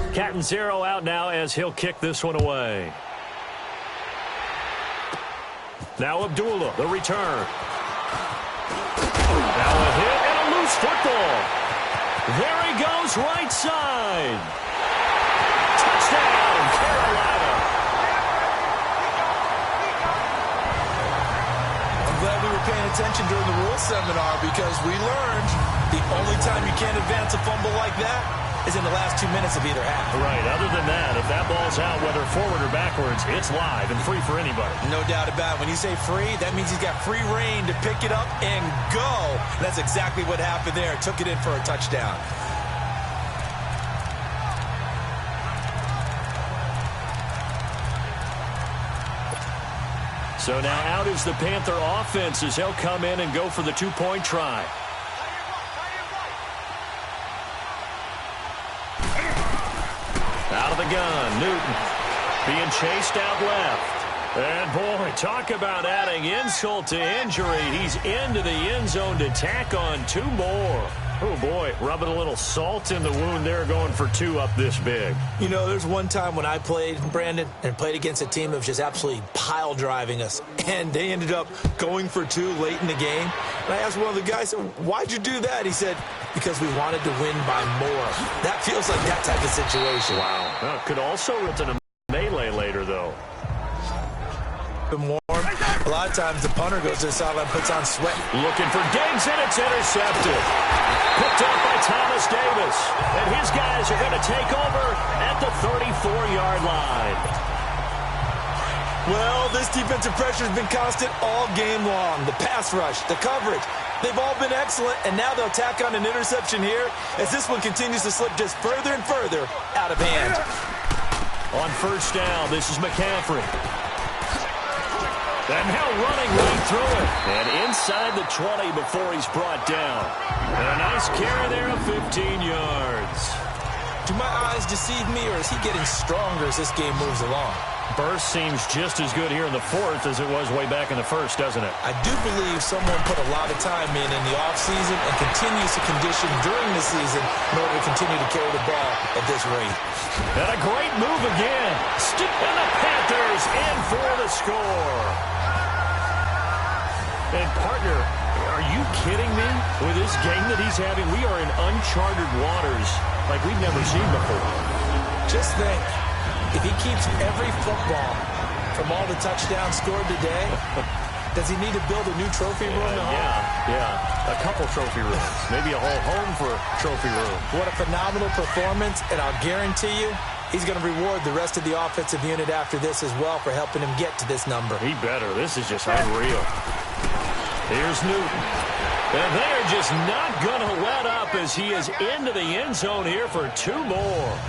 Cat and zero out now as he'll kick this one away. Now Abdullah, the return. Now a hit and a loose football. There he goes, right side. Touchdown, Carolina. I'm glad we were paying attention during the rules seminar, because we learned the only time you can't advance a fumble like that is in the last 2 minutes of either half. Right. Other than that, if that ball's out, whether forward or backwards, it's live and free for anybody. No doubt about it. When you say free, that means he's got free reign to pick it up and go. And that's exactly what happened there. Took it in for a touchdown. So now out is the Panther offense as he'll come in and go for the two-point try. Out of the gun, Newton being chased out left. And, boy, talk about adding insult to injury. He's into the end zone to tack on two more. Oh, boy, rubbing a little salt in the wound there, going for two up this big. You know, there's one time when I played, Brandon, and played against a team that was just absolutely pile driving us, and they ended up going for two late in the game. And I asked one of the guys, why'd you do that? He said, because we wanted to win by more. That feels like that type of situation. Wow. Well, could also result in a melee later, though. Warm. A lot of times the punter goes to the sideline, puts on sweat. Looking for Diggs, and it's intercepted. Picked up by Thomas Davis. And his guys are going to take over at the 34-yard line. Well, this defensive pressure has been constant all game long. The pass rush, the coverage, they've all been excellent, and now they'll tack on an interception here as this one continues to slip just further and further out of hand. On first down, this is McCaffrey. And now running right through it. And inside the 20 before he's brought down. And a nice carry there of 15 yards. Do my eyes deceive me, or is he getting stronger as this game moves along? Burst seems just as good here in the fourth as it was way back in the first, doesn't it? I do believe someone put a lot of time in the offseason and continues to condition during the season in order to continue to carry the ball at this rate. And a great move again. And the Panthers in for the score. And, partner, are you kidding me? With this game that he's having, we are in uncharted waters like we've never seen before. Just think, if he keeps every football from all the touchdowns scored today, does he need to build a new trophy room? Yeah. A couple trophy rooms. Maybe a whole home for trophy room. What a phenomenal performance, and I'll guarantee you, he's going to reward the rest of the offensive unit after this as well for helping him get to this number. He better. This is just unreal. Here's Newton. And they're just not going to let up as he is into the end zone here for 2 more.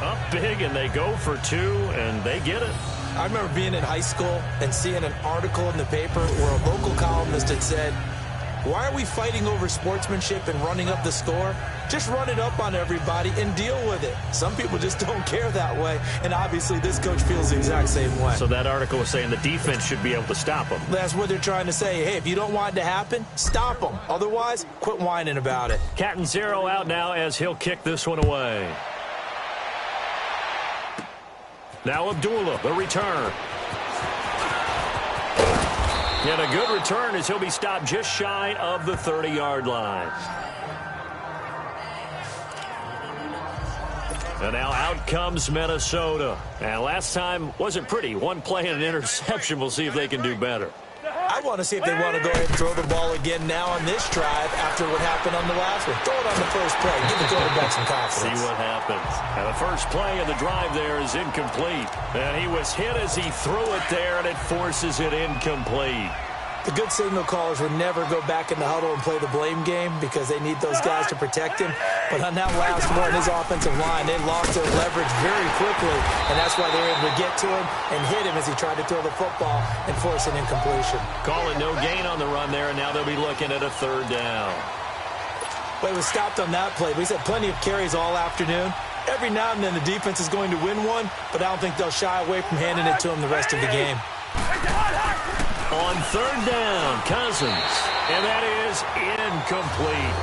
Up big, and they go for 2, and they get it. I remember being in high school and seeing an article in the paper where a local columnist had said, why are we fighting over sportsmanship and running up the score? Just run it up on everybody and deal with it. Some people just don't care that way, and obviously this coach feels the exact same way. So that article was saying the defense should be able to stop them. That's what they're trying to say. Hey, if you don't want it to happen, stop them. Otherwise, quit whining about it. Catanzaro out now as he'll kick this one away. Now Abdullah, the return. And a good return as he'll be stopped just shy of the 30-yard line. And now out comes Minnesota. And last time wasn't pretty. One play and an interception. We'll see if they can do better. I want to see if they want to go ahead and throw the ball again now on this drive after what happened on the last one. Throw it on the first play. Give the quarterback some confidence. See what happens. And the first play of the drive there is incomplete. And he was hit as he threw it there, and it forces it incomplete. The good signal callers would never go back in the huddle and play the blame game because they need those guys to protect him. But on that last one, his offensive line, they lost their leverage very quickly, and that's why they were able to get to him and hit him as he tried to throw the football and force an incompletion. Call it no gain on the run there, and now they'll be looking at a 3rd down. But he was stopped on that play. He's had plenty of carries all afternoon. Every now and then the defense is going to win one, but I don't think they'll shy away from handing it to him the rest of the game. On 3rd down, Cousins. And that is incomplete.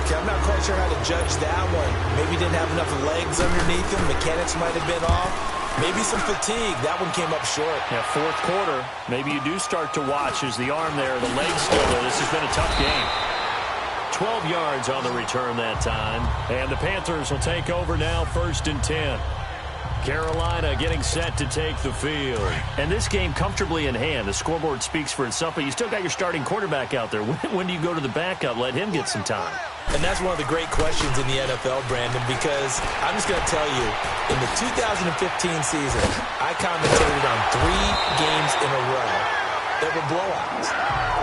Okay, I'm not quite sure how to judge that one. Maybe he didn't have enough legs underneath him. Mechanics might have been off. Maybe some fatigue. That one came up short. Yeah, 4th quarter. Maybe you do start to watch as the arm there, the leg's still there. This has been a tough game. 12 yards on the return that time. And the Panthers will take over now, 1st and 10. Carolina getting set to take the field. And this game comfortably in hand. The scoreboard speaks for itself, but you still got your starting quarterback out there. When do you go to the backup? Let him get some time. And that's one of the great questions in the NFL, Brandon, because I'm just going to tell you, in the 2015 season, I commentated on 3 games in a row that were blowouts.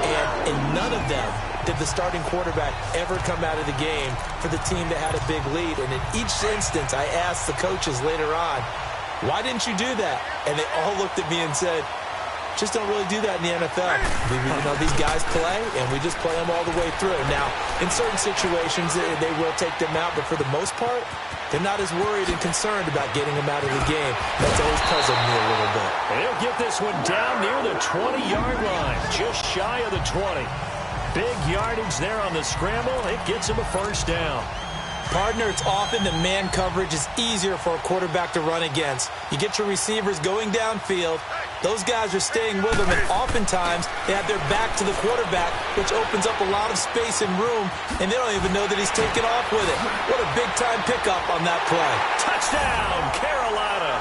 And in none of them did the starting quarterback ever come out of the game for the team that had a big lead. And in each instance, I asked the coaches later on, why didn't you do that? And they all looked at me and said, just don't really do that in the NFL. These guys play, and we just play them all the way through. Now, in certain situations, they will take them out, but for the most part, they're not as worried and concerned about getting them out of the game. That's always puzzled me a little bit. And he'll get this one down near the 20-yard line, just shy of the 20. Big yardage there on the scramble. It gets him a 1st down. Partner, it's often that man coverage is easier for a quarterback to run against. You get your receivers going downfield. Those guys are staying with them, and oftentimes they have their back to the quarterback, which opens up a lot of space and room, and they don't even know that he's taken off with it. What a big-time pickup on that play. Touchdown, Carolina.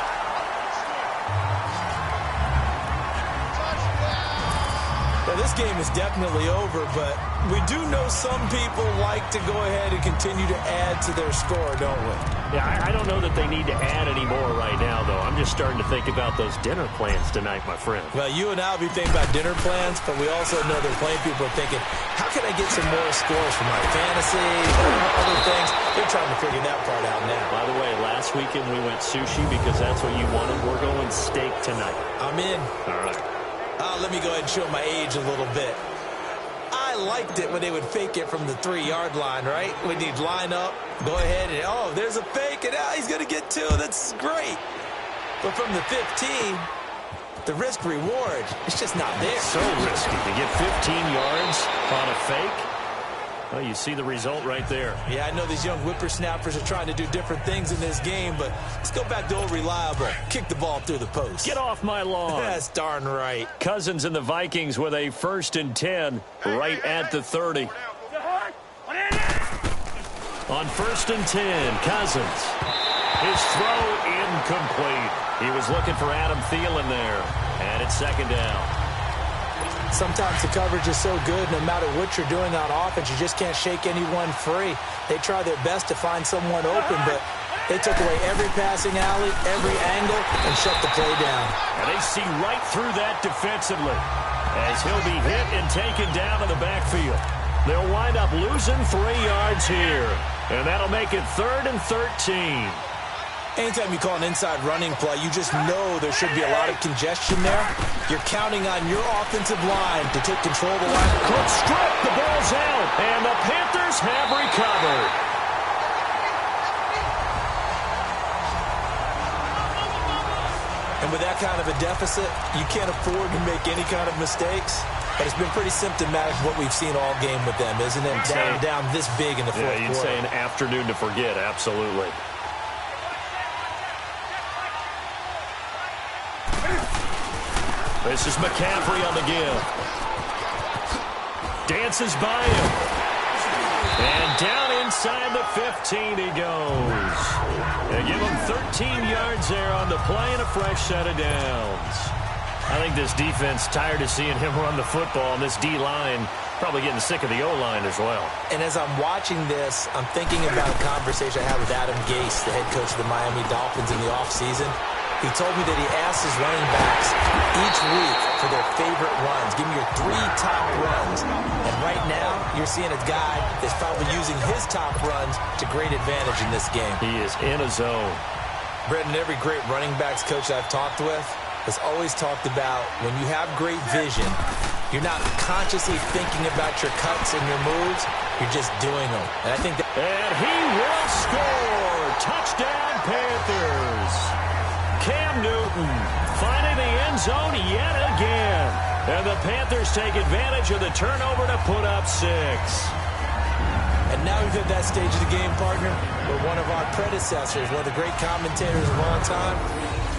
Well, this game is definitely over, but we do know some people like to go ahead and continue to add to their score, don't we? Yeah, I don't know that they need to add any more right now, though. I'm just starting to think about those dinner plans tonight, my friend. Well, you and I will be thinking about dinner plans, but we also know that plenty of people are thinking, how can I get some more scores for my fantasy, other things? They're trying to figure that part out now. By the way, last weekend we went sushi because that's what you wanted. We're going steak tonight. I'm in. All right. Let me go ahead and show my age a little bit. I liked it when they would fake it from the 3-yard line, right? When you'd line up, go ahead and, oh, there's a fake, and he's going to get 2. That's great. But from the 15, the risk-reward, it's just not there. So risky to get 15 yards on a fake. Well, you see the result right there. Yeah, I know these young whippersnappers are trying to do different things in this game, but let's go back to old reliable. Kick the ball through the post. Get off my lawn. That's darn right. Cousins and the Vikings with a 1st and 10 right at the 30. On 1st and 10, Cousins. His throw incomplete. He was looking for Adam Thielen there, and it's 2nd down. Sometimes the coverage is so good, no matter what you're doing on offense, you just can't shake anyone free. They try their best to find someone open, but they took away every passing alley, every angle, and shut the play down. And they see right through that defensively as he'll be hit and taken down in the backfield. They'll wind up losing 3 yards here, and that'll make it 3rd and 13. Anytime you call an inside running play, you just know there should be a lot of congestion there. You're counting on your offensive line to take control of the line. Quick strip, the ball's out, and the Panthers have recovered. And with that kind of a deficit, you can't afford to make any kind of mistakes. But it's been pretty symptomatic of what we've seen all game with them, isn't it? Down this big in the fourth quarter. Yeah, you'd say an afternoon to forget, absolutely. This is McCaffrey on the give. Dances by him. And down inside the 15 he goes. They give him 13 yards there on the play and a fresh set of downs. I think this defense tired of seeing him run the football, and this D-line probably getting sick of the O-line as well. And as I'm watching this, I'm thinking about a conversation I had with Adam Gase, the head coach of the Miami Dolphins in the offseason. He told me that he asked his running backs each week for their favorite runs. Give me your 3 top runs. And right now, you're seeing a guy that's probably using his top runs to great advantage in this game. He is in a zone. Brendan, every great running backs coach I've talked with has always talked about when you have great vision, you're not consciously thinking about your cuts and your moves. You're just doing them. And I think that... And he will score. Touchdown, Panthers. Cam Newton finding the end zone yet again. And the Panthers take advantage of the turnover to put up 6. And now we've hit that stage of the game, partner, where one of our predecessors, one of the great commentators of all time,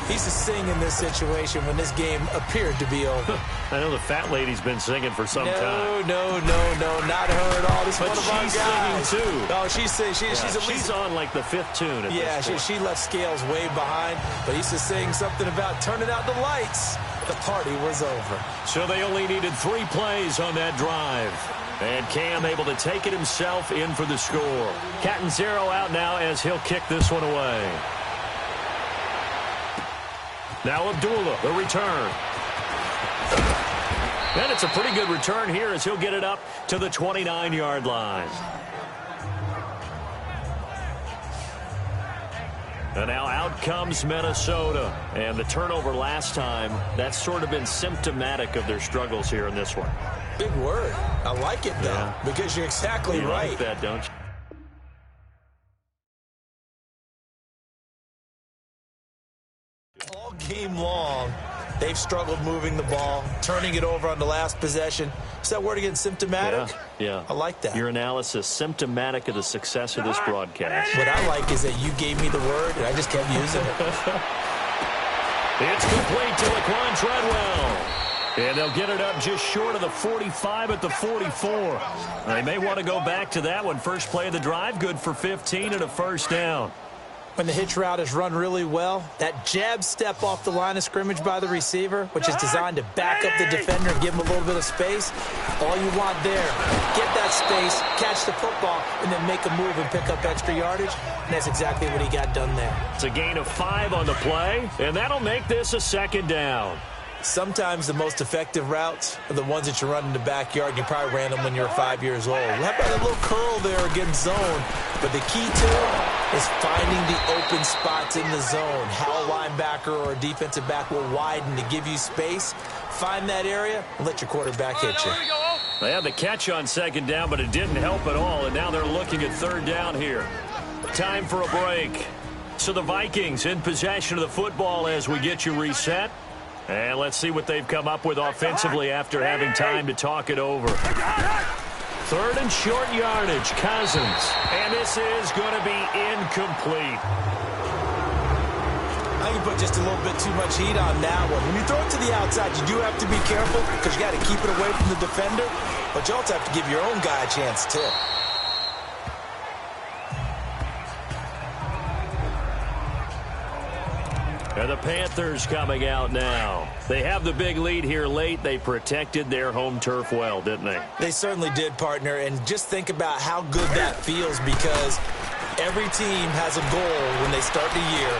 he used to sing in this situation when this game appeared to be over. I know the fat lady's been singing for some time. No, not her at all. This is one of our guys. She's singing, too. No, she's at least... She's on, like, the 5th tune at this point. She left Scales way behind, but he used to sing something about turning out the lights. The party was over. So they only needed 3 plays on that drive. And Cam able to take it himself in for the score. Catanzaro out now as he'll kick this one away. Now Abdullah, the return. And it's a pretty good return here as he'll get it up to the 29-yard line. And now out comes Minnesota. And the turnover last time, that's sort of been symptomatic of their struggles here in this one. Big word. I like it, though, because you're exactly right. You like that, don't you? All game long, they've struggled moving the ball, turning it over on the last possession. Is that word again, symptomatic? Yeah. I like that. Your analysis, symptomatic of the success of this broadcast. What I like is that you gave me the word, and I just kept using it. It's complete to Laquan Treadwell. And they'll get it up just short of the 45 at the 44. They may want to go back to that one. First play of the drive, good for 15 and a first down. When the hitch route is run really well, that jab step off the line of scrimmage by the receiver, which is designed to back up the defender and give him a little bit of space, all you want there, get that space, catch the football, and then make a move and pick up extra yardage, and that's exactly what he got done there. It's a gain of 5 on the play, and that'll make this a second down. Sometimes the most effective routes are the ones that you run in the backyard, and you probably ran them when you were 5 years old. How about a little curl there against zone? But the key to it is finding the open spots in the zone. How a linebacker or a defensive back will widen to give you space. Find that area and let your quarterback hit you. They had the catch on second down, but it didn't help at all, and now they're looking at third down here. Time for a break. So the Vikings in possession of the football as we get you reset. And let's see what they've come up with offensively after having time to talk it over. Third and short yardage, Cousins. And this is going to be incomplete. I think you put just a little bit too much heat on that one. When you throw it to the outside, you do have to be careful because you got to keep it away from the defender. But you also have to give your own guy a chance, too. And the Panthers coming out now. They have the big lead here late. They protected their home turf well, didn't they? They certainly did, partner. And just think about how good that feels because every team has a goal when they start the year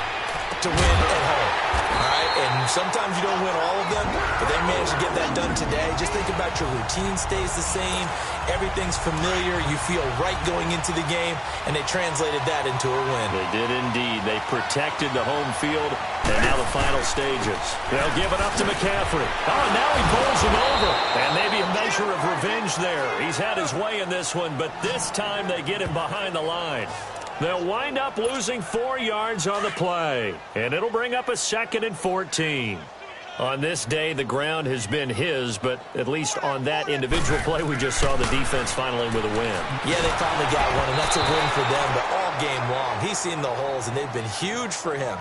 to win at home. All right? And sometimes you don't win all of them, but they managed to get that done today. Just think about your routine stays the same. Everything's familiar. You feel right going into the game, and they translated that into a win. They did indeed. They protected the home field, and now the final stages. They'll give it up to McCaffrey. Oh, now he bowls him over. And maybe a measure of revenge there. He's had his way in this one, but this time they get him behind the line. They'll wind up losing 4 yards on the play, and it'll bring up a 2nd and 14. On this day, the ground has been his, but at least on that individual play, we just saw the defense finally with a win. Yeah, they finally got one, and that's a win for them, but all game long, he's seen the holes, and they've been huge for him.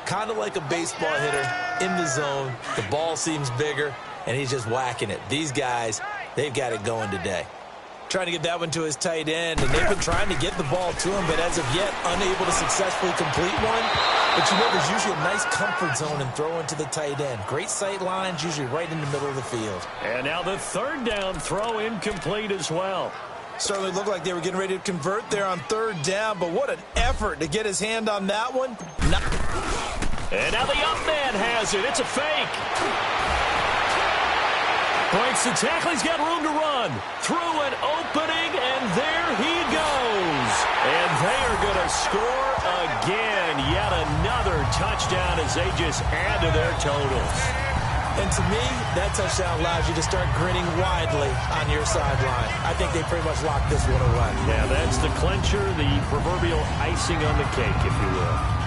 Kind of like a baseball hitter in the zone. The ball seems bigger, and he's just whacking it. These guys, they've got it going today. Trying to get that one to his tight end, and they've been trying to get the ball to him, but as of yet, unable to successfully complete one. But you know, there's usually a nice comfort zone in throwing to the tight end. Great sight lines, usually right in the middle of the field. And now the 3rd down throw incomplete as well. Certainly looked like they were getting ready to convert there on 3rd down, but what an effort to get his hand on that one. And now the up man has it. It's a fake. Breaks the tackle. He's got room to run. Through an opening, and there he goes. And they are going to score again. Yet another touchdown as they just add to their totals. And to me, that touchdown allows you to start grinning widely on your sideline. I think they pretty much locked this one away. Yeah, that's the clincher, the proverbial icing on the cake, if you will.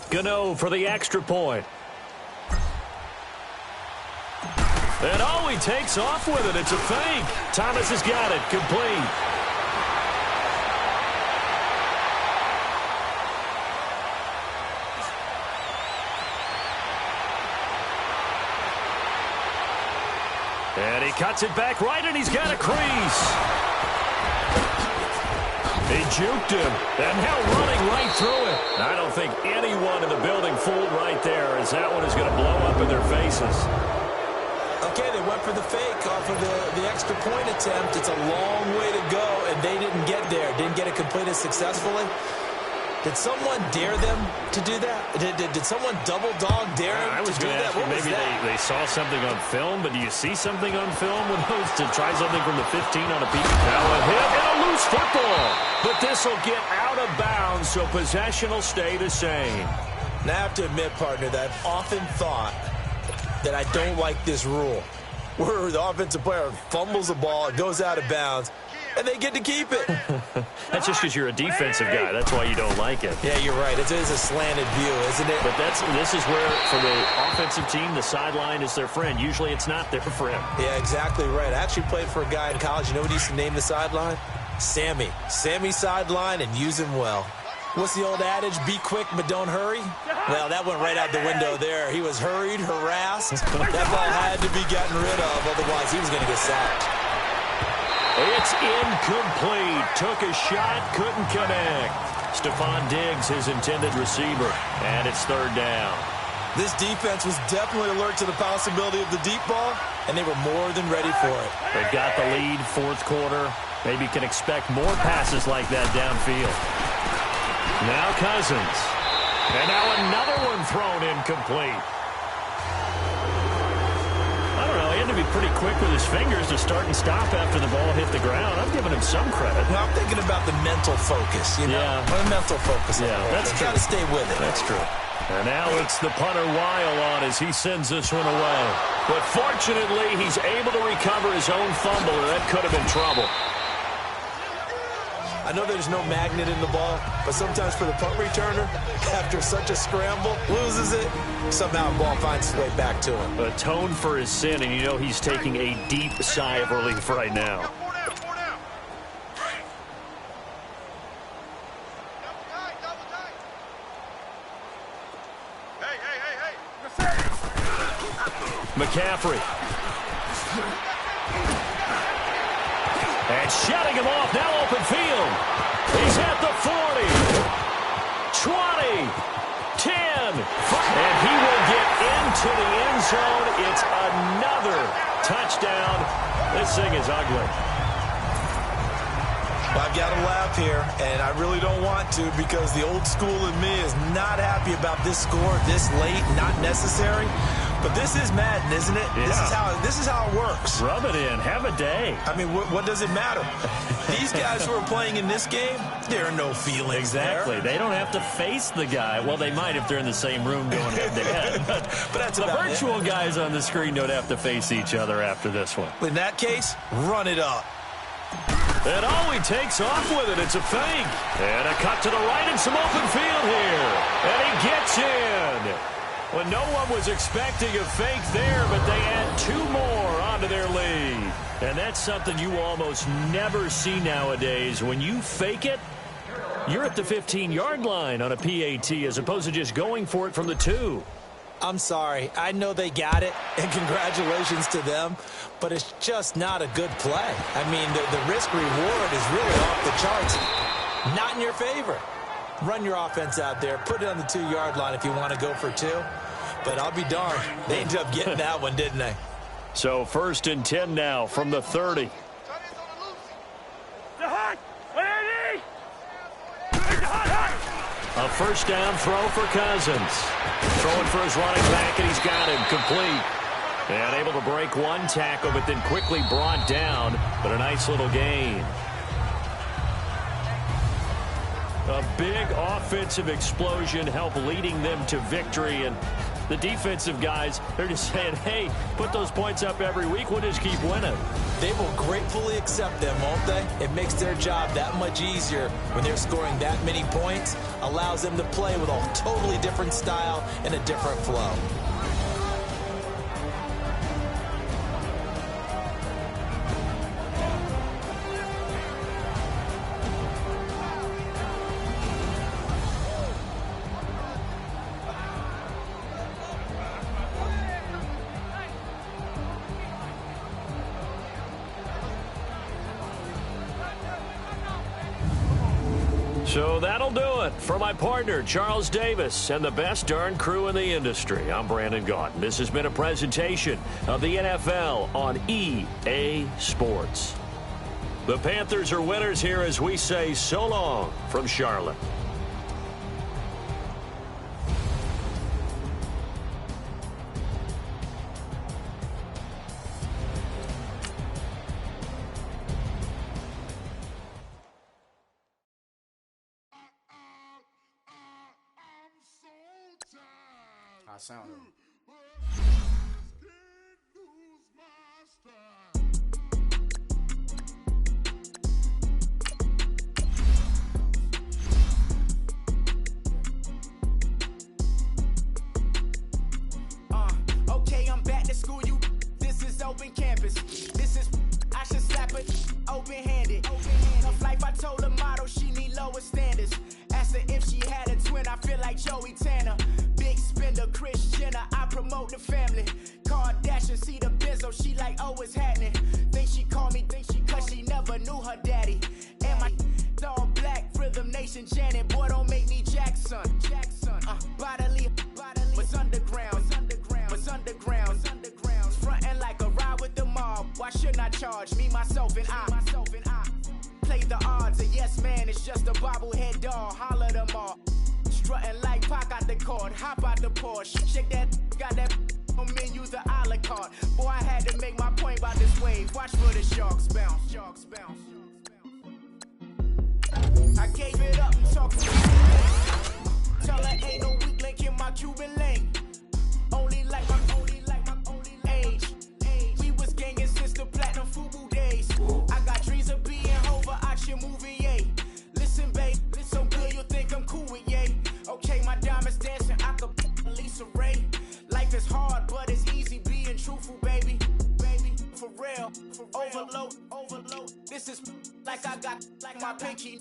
Gano for the extra point. And oh, he takes off with it. It's a fake. Thomas has got it. Complete. And he cuts it back right, and he's got a crease. He juked him, and now running right through it. I don't think anyone in the building fooled right there, as that one is going to blow up in their faces. Okay, they went for the fake off of the extra point attempt. It's a long way to go, and they didn't get there. Didn't get it completed successfully. Did someone dare them to do that? Did someone double dog dare them to do that? What was maybe that? they saw something on film, but do you see something on film with those to try something from the 15 on a peak? Now a hit and a loose football. But this will get out of bounds, so possession will stay the same. Now I have to admit, partner, that I've often thought that I don't like this rule, where the offensive player fumbles the ball, it goes out of bounds, and they get to keep it. That's just because you're a defensive guy. That's why you don't like it. Yeah, you're right. It is a slanted view, isn't it? But this is where, for the offensive team, the sideline is their friend. Usually it's not their friend. Yeah, exactly right. I actually played for a guy in college. You know what he used to name the sideline? Sammy. Sammy sideline, and use him well. What's the old adage? Be quick, but don't hurry? Well, that went right out the window there. He was hurried, harassed. That ball had to be gotten rid of, otherwise he was going to get sacked. It's incomplete. Took a shot, couldn't connect. Stephon Diggs, his intended receiver, and it's 3rd down. This defense was definitely alert to the possibility of the deep ball, and they were more than ready for it. They've got the lead, 4th quarter. Maybe can expect more passes like that downfield. Now Cousins. And now another one thrown incomplete. I don't know. He had to be pretty quick with his fingers to start and stop after the ball hit the ground. I'm giving him some credit. Now, I'm thinking about the mental focus, you know? Yeah. The mental focus. Yeah, that's true. Got to stay with it. That's true. And now it's the punter Weil on as he sends this one away. But fortunately, he's able to recover his own fumble, or that could have been trouble. I know there's no magnet in the ball, but sometimes for the punt returner, after such a scramble, loses it, somehow the ball finds its way back to him. Atone for his sin, and you know he's taking a deep sigh of relief right now. McCaffrey. And shutting him off, now open field. He's at the 40, 20, 10, 5. And he will get into the end zone. It's another touchdown. This thing is ugly. I've got to laugh here, and I really don't want to because the old school in me is not happy about this score this late, not necessary. But this is Madden, isn't it? Yeah. This is how it works. Rub it in. Have a day. I mean, what does it matter? These guys who are playing in this game, there are no feelings Exactly. there. They don't have to face the guy. Well, they might if they're in the same room going head-to-head. But that's the about virtual it. guys on the screen don't have to face each other after this one. In that case, run it up. And he takes off with it. It's a fake. And a cut to the right and some open field here. And he gets in. Well, no one was expecting a fake there, but they add 2 more onto their lead. And that's something you almost never see nowadays. When you fake it, you're at the 15-yard line on a PAT as opposed to just going for it from the 2. I'm sorry. I know they got it, and congratulations to them, but it's just not a good play. I mean, the risk-reward is really off the charts. Not in your favor. Run your offense out there. Put it on the 2-yard line if you want to go for 2. But I'll be darned. They ended up getting that one, didn't they? So 1st and 10 now from the 30. A first down throw for Cousins. Throwing for his running back, and he's got him complete. And able to break one tackle, but then quickly brought down. But a nice little gain. A big offensive explosion helped leading them to victory. And the defensive guys, they're just saying, hey, put those points up every week. We'll just keep winning. They will gratefully accept them, won't they? It makes their job that much easier when they're scoring that many points. Allows them to play with a totally different style and a different flow. So that'll do it for my partner, Charles Davis, and the best darn crew in the industry. I'm Brandon Gaudin. This has been a presentation of the NFL on EA Sports. The Panthers are winners here as we say so long from Charlotte. I sound it. Okay, I'm back to school. This is open campus. This is I should slap it open-handed. Tough life, I told the model she need lower standards. Asked her if she had a twin. I feel like Joey Tanner. Big spender, Kris Jenner. I promote the family. Kardashian, see the Benzo. She like, oh, it's happening. Think she called me, cause she never knew her daddy. And my all black, Rhythm Nation, Janet. Boy, don't make me Jackson. Bodily, was underground. Frontin' like a ride with the mob. Why shouldn't I charge me, myself, and I? Play the odds, a yes man, it's just a bobblehead doll. Holler them all. Strutting like Pac out the court, hop out the Porsche. Shake that, got that on menu, the a la carte. Boy, I had to make my point about this wave. Watch for the sharks bounce. I gave it up and talked to you. Tell her ain't no weak link in my Cuban link. Only like my age. We was gangin' since the platinum FUBU days. I got dreams of being over out your movie, yay. Listen, babe, so good you think I'm cool with yay. Okay, my diamonds dancing, I could Lisa Ray. Life is hard, but it's easy being truthful, baby. For real, overload. This is like I got like my pinky.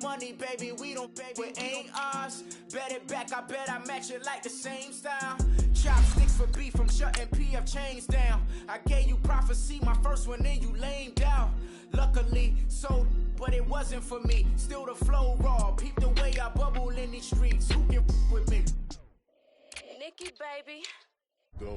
Money, baby, we don't pay, it ain't ours. Bet it back, I bet I match it like the same style. Chopsticks for beef, I'm shutting PF chains down. I gave you prophecy, my first one, then you lamed out. Luckily, sold, but it wasn't for me. Still the flow raw, peep the way I bubble in these streets. Who can with me? Nikki, baby. Go.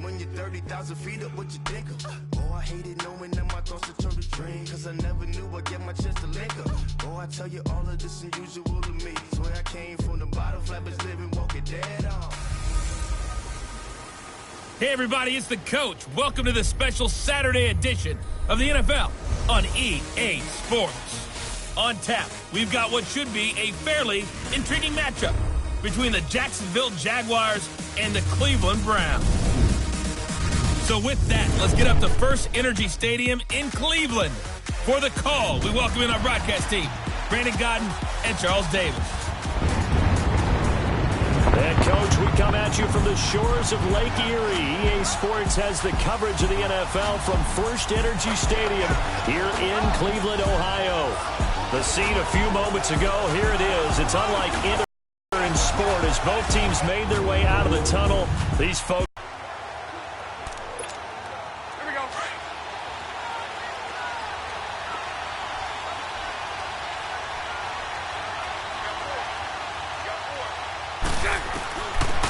When you're 30,000 feet up, what you think of? Oh, I hated knowing that my thoughts would turn to dream. Cause I never knew I'd get my chance to link up. Oh, I tell you all of this unusual to me. Swear I came from the bottom, flappers living, walking dead on. Hey everybody, it's the coach. Welcome to the special Saturday edition of the NFL on EA Sports. On tap, we've got what should be a fairly intriguing matchup between the Jacksonville Jaguars and the Cleveland Browns. So with that, let's get up to First Energy Stadium in Cleveland. For the call, we welcome in our broadcast team, Brandon Godden and Charles Davis. And, Coach, we come at you from the shores of Lake Erie. EA Sports has the coverage of the NFL from First Energy Stadium here in Cleveland, Ohio. The scene a few moments ago, here it is. It's unlike either in sport as both teams made their way out of the tunnel. These folks.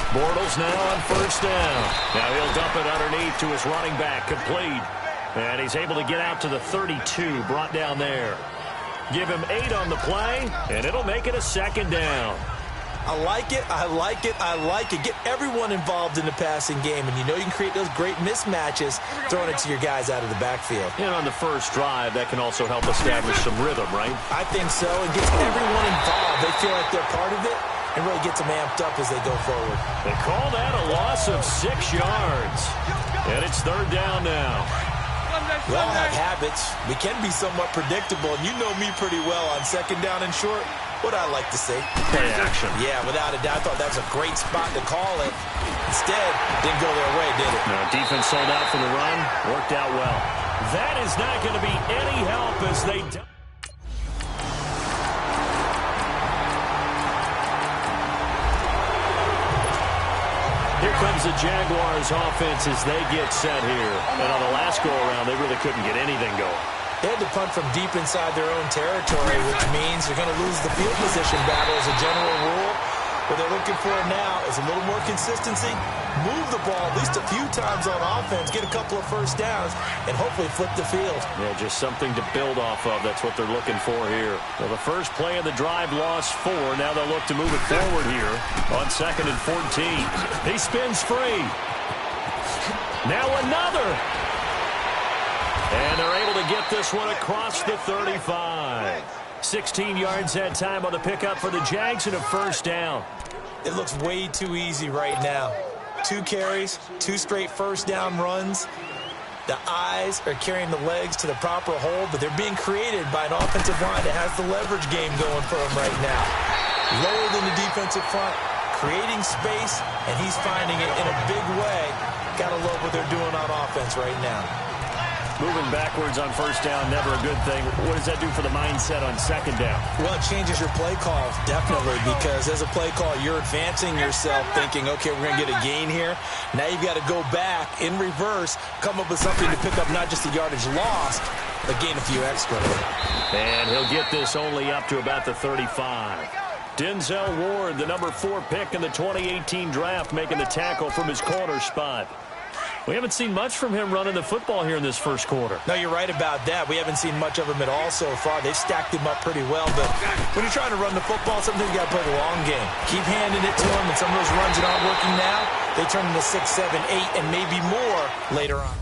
Bortles now on first down. Now he'll dump it underneath to his running back, complete. And he's able to get out to the 32, brought down there. Give him 8 on the play, and it'll make it a second down. I like it. Get everyone involved in the passing game, and you know you can create those great mismatches throwing it to your guys out of the backfield. And on the first drive, that can also help establish some rhythm, right? I think so. It gets everyone involved. They feel like they're part of it, and really gets them amped up as they go forward. They call that a loss of 6 yards. And it's third down now. We all have habits. We can be somewhat predictable, and you know me pretty well on second down and short. What I like to say. Play action. Yeah, without a doubt. I thought that was a great spot to call it. Instead, didn't go their way, did it? No, defense sold out for the run. Worked out well. That is not going to be any help as they... Here comes the Jaguars offense as they get set here. And on the last go-around, they really couldn't get anything going. They had to punt from deep inside their own territory, which means they're going to lose the field position battle as a general rule. What they're looking for now is a little more consistency, move the ball at least a few times on offense, get a couple of first downs, and hopefully flip the field. Yeah, just something to build off of. That's what they're looking for here. Well, the first play of the drive lost 4. Now they'll look to move it forward here on 2nd and 14. He spins free. Now another. And they're able to get this one across the 35. 16 yards that time on the pickup for the Jags and a first down. It looks way too easy right now. 2 carries, 2 straight first down runs. The eyes are carrying the legs to the proper hold, but they're being created by an offensive line that has the leverage game going for him right now. Lower than the defensive front, creating space, and he's finding it in a big way. Gotta love what they're doing on offense right now. Moving backwards on first down, never a good thing. What does that do for the mindset on second down? Well, it changes your play call, definitely, because as a play call, you're advancing yourself thinking, okay, we're going to get a gain here. Now you've got to go back in reverse, come up with something to pick up not just the yardage lost, but gain a few extra. And he'll get this only up to about the 35. Denzel Ward, the number 4 pick in the 2018 draft, making the tackle from his corner spot. We haven't seen much from him running the football here in this first quarter. No, you're right about that. We haven't seen much of him at all so far. They've stacked him up pretty well, but when you're trying to run the football, sometimes you got to play the long game. Keep handing it to him, and some of those runs that aren't working now, they turn into 6, 7, 8, and maybe more later on.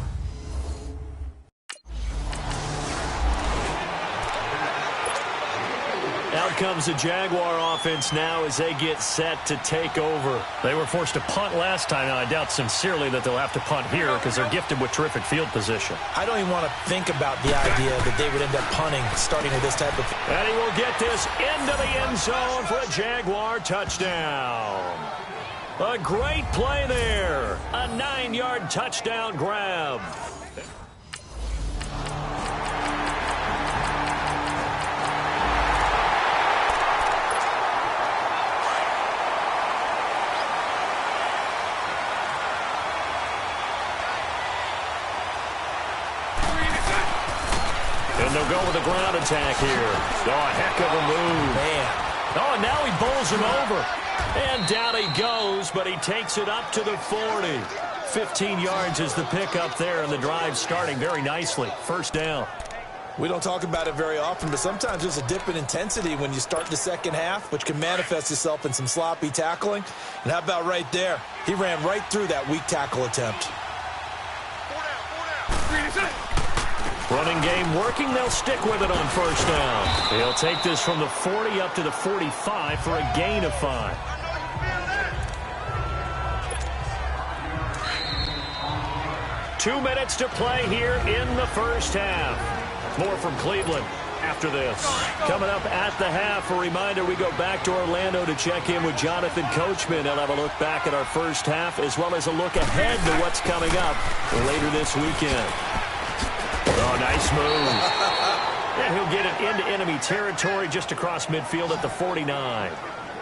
Out comes the Jaguar offense now as they get set to take over. They were forced to punt last time. Now, I doubt sincerely that they'll have to punt here because they're gifted with terrific field position. I don't even want to think about the idea that they would end up punting starting with this type of... And he will get this into the end zone for a Jaguar touchdown. A great play there. A 9-yard touchdown grab. And they'll go with a ground attack here. Oh, a heck of a move. Man. Oh, and now he bowls him over. And down he goes, but he takes it up to the 40. 15 yards is the pickup there, and the drive starting very nicely. First down. We don't talk about it very often, but sometimes there's a dip in intensity when you start the second half, which can manifest itself in some sloppy tackling. And how about right there? He ran right through that weak tackle attempt. Running game working. They'll stick with it on first down. He'll take this from the 40 up to the 45 for a gain of 5. Two minutes to play here in the first half. More from Cleveland after this. Coming up at the half, a reminder, we go back to Orlando to check in with Jonathan Coachman. He'll have a look back at our first half as well as a look ahead to what's coming up later this weekend. Oh, nice move. And he'll get it into enemy territory just across midfield at the 49.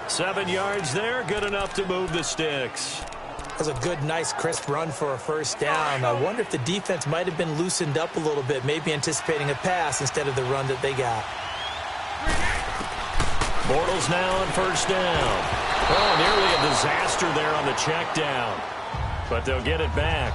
7 yards there, good enough to move the sticks. That was a good, nice, crisp run for a first down. I wonder if the defense might have been loosened up a little bit, maybe anticipating a pass instead of the run that they got. Bortles now on first down. Oh, nearly a disaster there on the check down. But they'll get it back.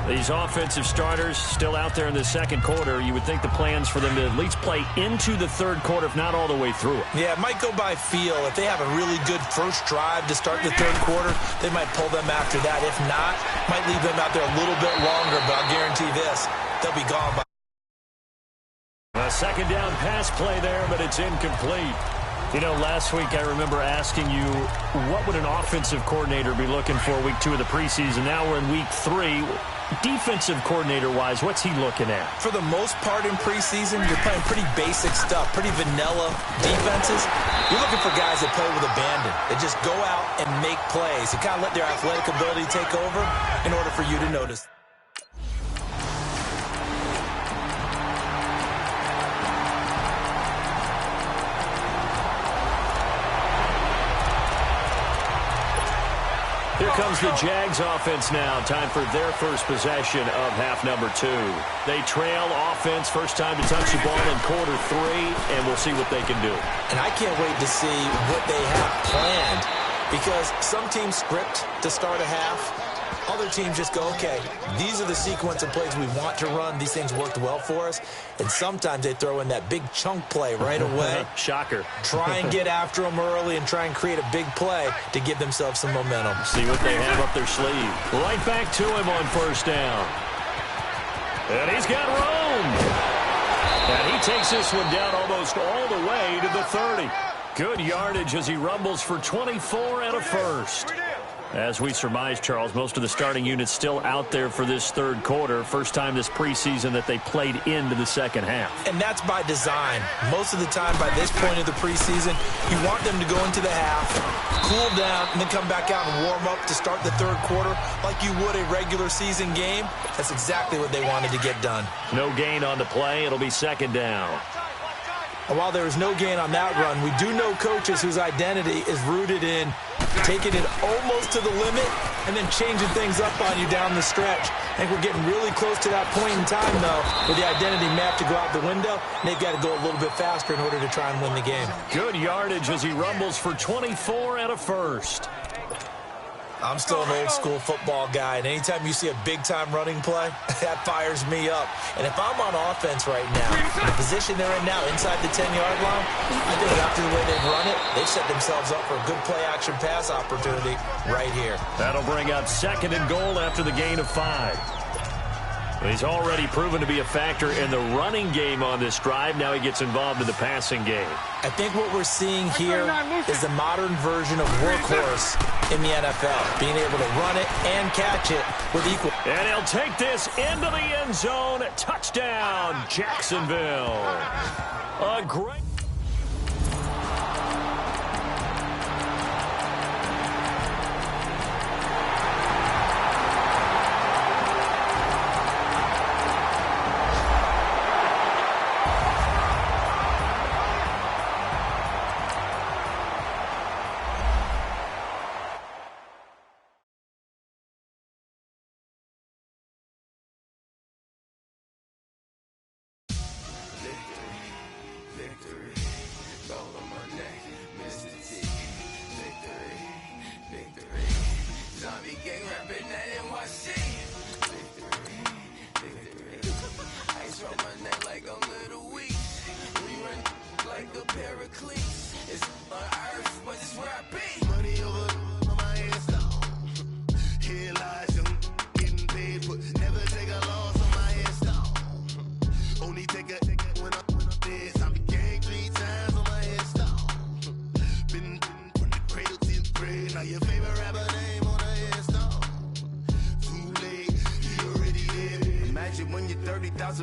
These offensive starters still out there in the second quarter. You would think the plans for them to at least play into the third quarter, if not all the way through it. Yeah, it might go by feel. If they have a really good first drive to start the third quarter, they might pull them after that. If not, might leave them out there a little bit longer, but I'll guarantee this, they'll be gone by. A second down pass play there, but it's incomplete. You know, last week I remember asking you, what would an offensive coordinator be looking for week 2 of the preseason? Now we're in week 3. Defensive coordinator-wise, what's he looking at? For the most part in preseason, you're playing pretty basic stuff, pretty vanilla defenses. You're looking for guys that play with abandon, that just go out and make plays, and kind of let their athletic ability take over in order for you to notice. Here comes the Jags offense now. Time for their first possession of half number 2. They trail offense, first time to touch the ball in quarter 3, and we'll see what they can do. And I can't wait to see what they have planned, because some teams script to start a half. Other teams just go, okay, these are the sequence of plays we want to run. These things worked well for us. And sometimes they throw in that big chunk play right away. Shocker. Try and get after them early and try and create a big play to give themselves some momentum. See what they have up their sleeve. Right back to him on first down. And he's got room. And he takes this one down almost all the way to the 30. Good yardage as he rumbles for 24 and a first. As we surmise, Charles, most of the starting units still out there for this third quarter. First time this preseason that they played into the second half. And that's by design. Most of the time by this point of the preseason, you want them to go into the half, cool down, and then come back out and warm up to start the third quarter like you would a regular season game. That's exactly what they wanted to get done. No gain on the play. It'll be second down. And while there is no gain on that run, we do know coaches whose identity is rooted in taking it almost to the limit and then changing things up on you down the stretch. I think we're getting really close to that point in time, though, where the identity map to go out the window, and they've got to go a little bit faster in order to try and win the game. Good yardage as he rumbles for 24 and a first. I'm still an old-school football guy, and anytime you see a big-time running play, that fires me up. And if I'm on offense right now, in the position they're in now, inside the 10-yard line, I think after the way they've run it, they've set themselves up for a good play-action pass opportunity right here. That'll bring up second and goal after the gain of 5. He's already proven to be a factor in the running game on this drive. Now he gets involved in the passing game. I think what we're seeing here is the modern version of workhorse in the NFL, being able to run it and catch it with equal. And he'll take this into the end zone. Touchdown, Jacksonville. A great...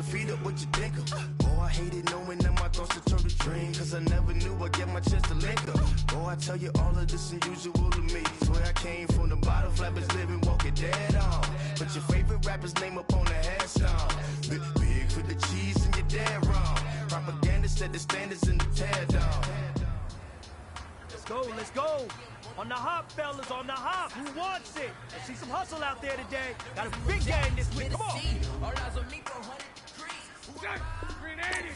feet up, what you think of? Oh, I hated knowing that my thoughts had turned to dream, cause I never knew I'd get my chance to link up. Oh, I tell you all of this unusual to me. Swear I came from the bottom, flappers living, walking dead on. Put your favorite rapper's name up on the headstone. Big for the cheese and you're dead wrong. Propaganda set the standards in the tear down. Let's go. On the hop, fellas, on the hop. Who wants it? I see some hustle out there today. Got a big game this week. Come on. All eyes on me for 100 degrees. 380.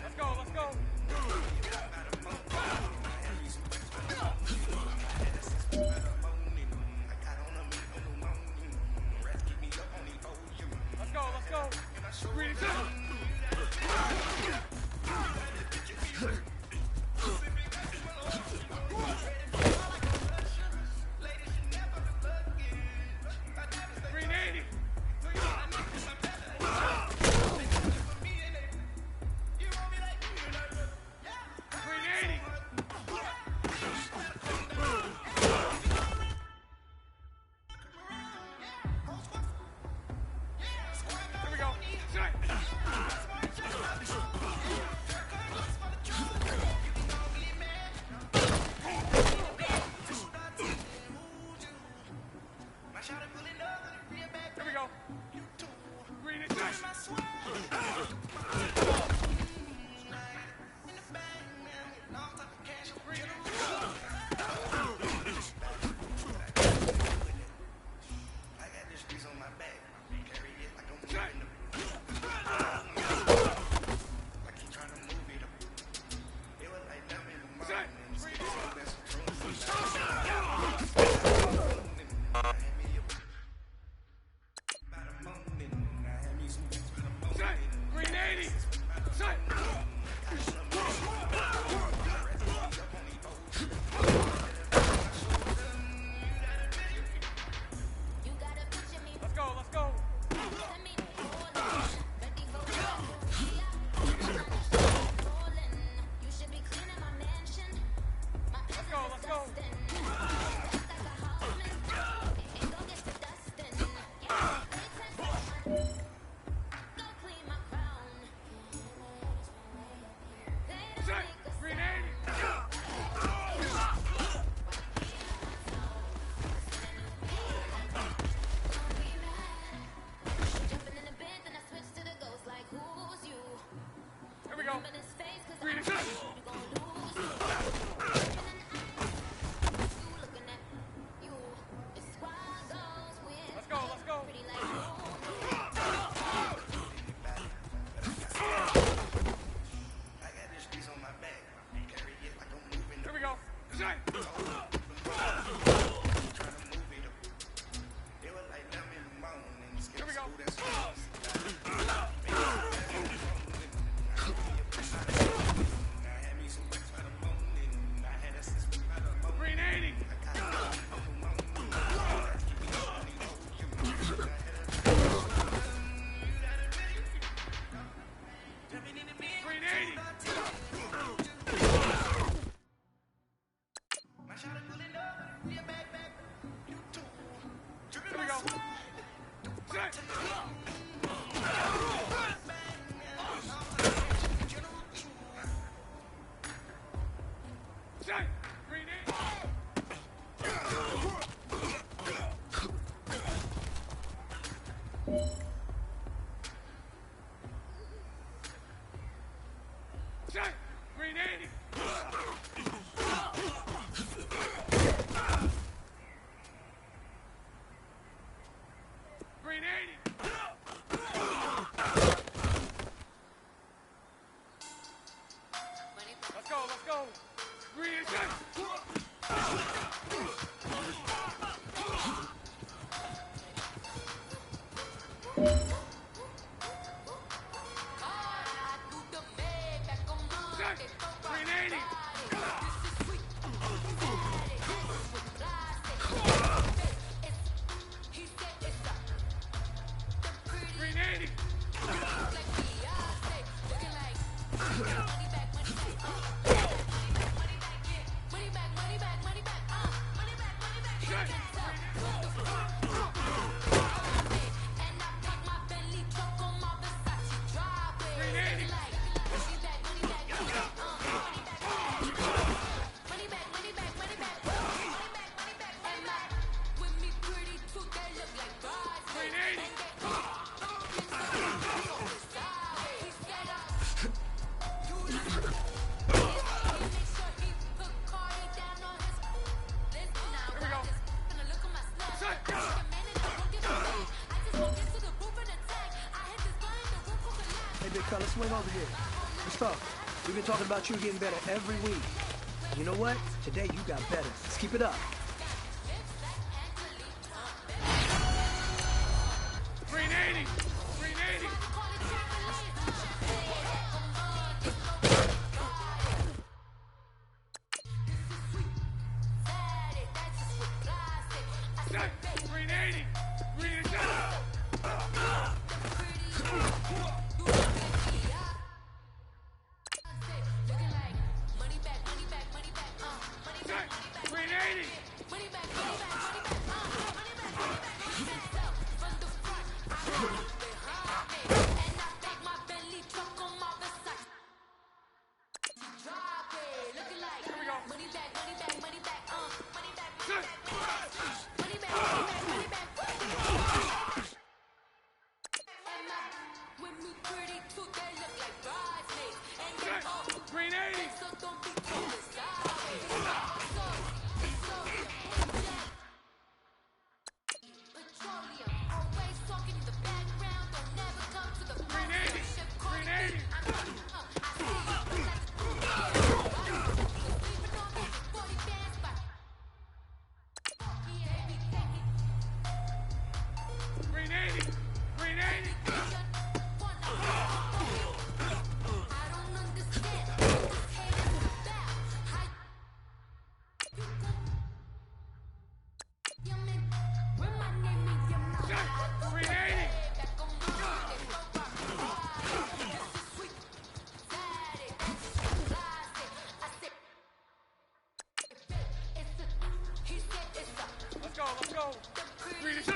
Let's go, let's go. Let's go, let's go. Green it up. Green 80. Here we go. Here we go. Green it tight. Green 80. Shut. Let's go, let's go. Let's go, let's go. Green 80. Here we go. Green it tight. Let's go, let's go. Here we go. Shut. Here we go. Green 80. Green 80. Here we go. Shut. Shut. Green 80. Shut. Green 80. Green 80. Let's go, let's go. Green and shut. Shut. Green 80. Green 80. Green 80. Cut, let's swing over here. Let's talk. We've been talking about you getting better every week. You know what? Today you got better. Let's keep it up. 380! 380! Let's go. Green is shot.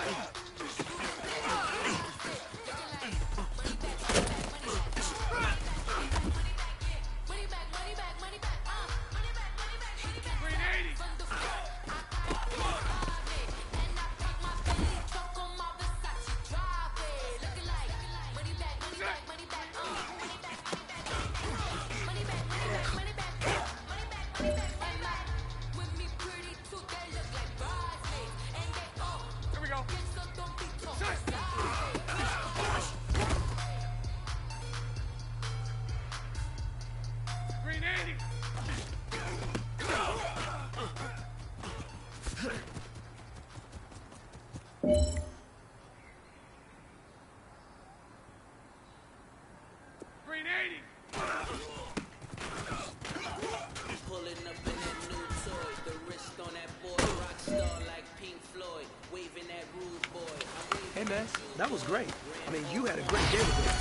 Pulling up in that new toy, the wrist on that boy, rock star like Pink Floyd, waving that rude boy. Hey man, that was great. I mean, you had a great day today.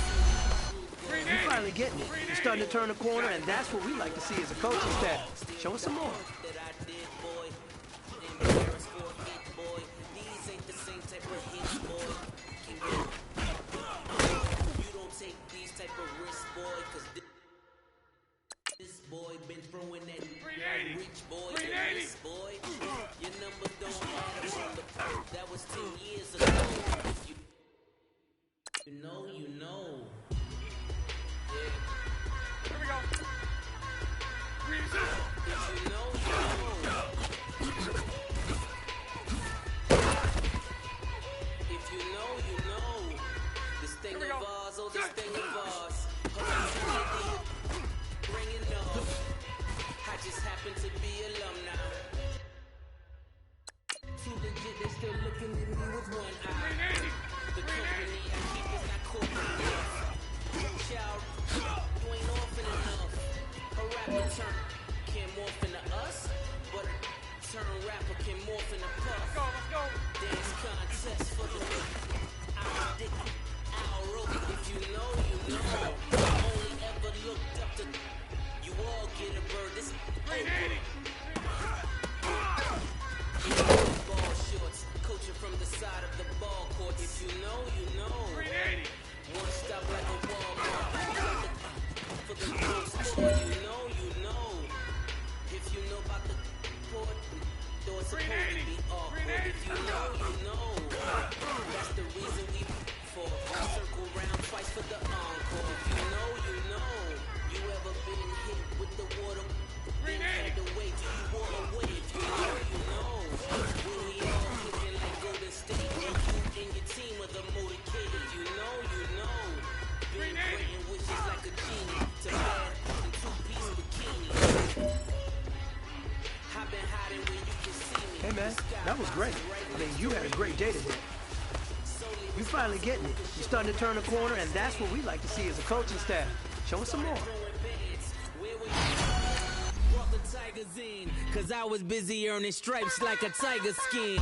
You're finally getting it. You're starting to turn the corner, and that's what we like to see as a coaching staff. Show us some more. That I did, boy. Embarrassed for a hit, boy. These ain't the same type of hits, boy. You don't take these type of risks, boy, cause this boy been throwing that rich boy, this boy. Your numbers don't add up on the perk. That was 10 years ago. If you know, you know. Yeah. Here we go. Green is shot. If you know, you know. If you know, you know. This thing of ours, oh, this thing of ours. Bring it up. I just happen to be alumni. Too legit, they still looking at me with one eye. The company I keep is not corporate enough. Child, you ain't orphan enough. A rapper can't morph into us, but a turn rapper can morph into puff. Let's go. Dance contest for the I'll dick, I'll rope. If you know, you know. Only ever looked up to. You all get a bird. This 380. Ball shorts, coaching from the side of the ball court. If you know, you know. 380. One stop like a wall for the score. You know. If you know about the court, doors supposed to be off. If you know, you know. That's the reason we for circle round twice for the encore. If you know, you know. You ever been hit with the water? Then had to wait till you walk away. If you know, you know. When we all clicking like Golden State, and you and your team are the motorcade. You know. Been waiting wishes man. That was great. I mean, you had a great day today. You finally getting it. You're starting to turn a corner, and that's what we like to see as a coaching staff. Show us some more. Cause I was busy earning stripes like a tiger skin.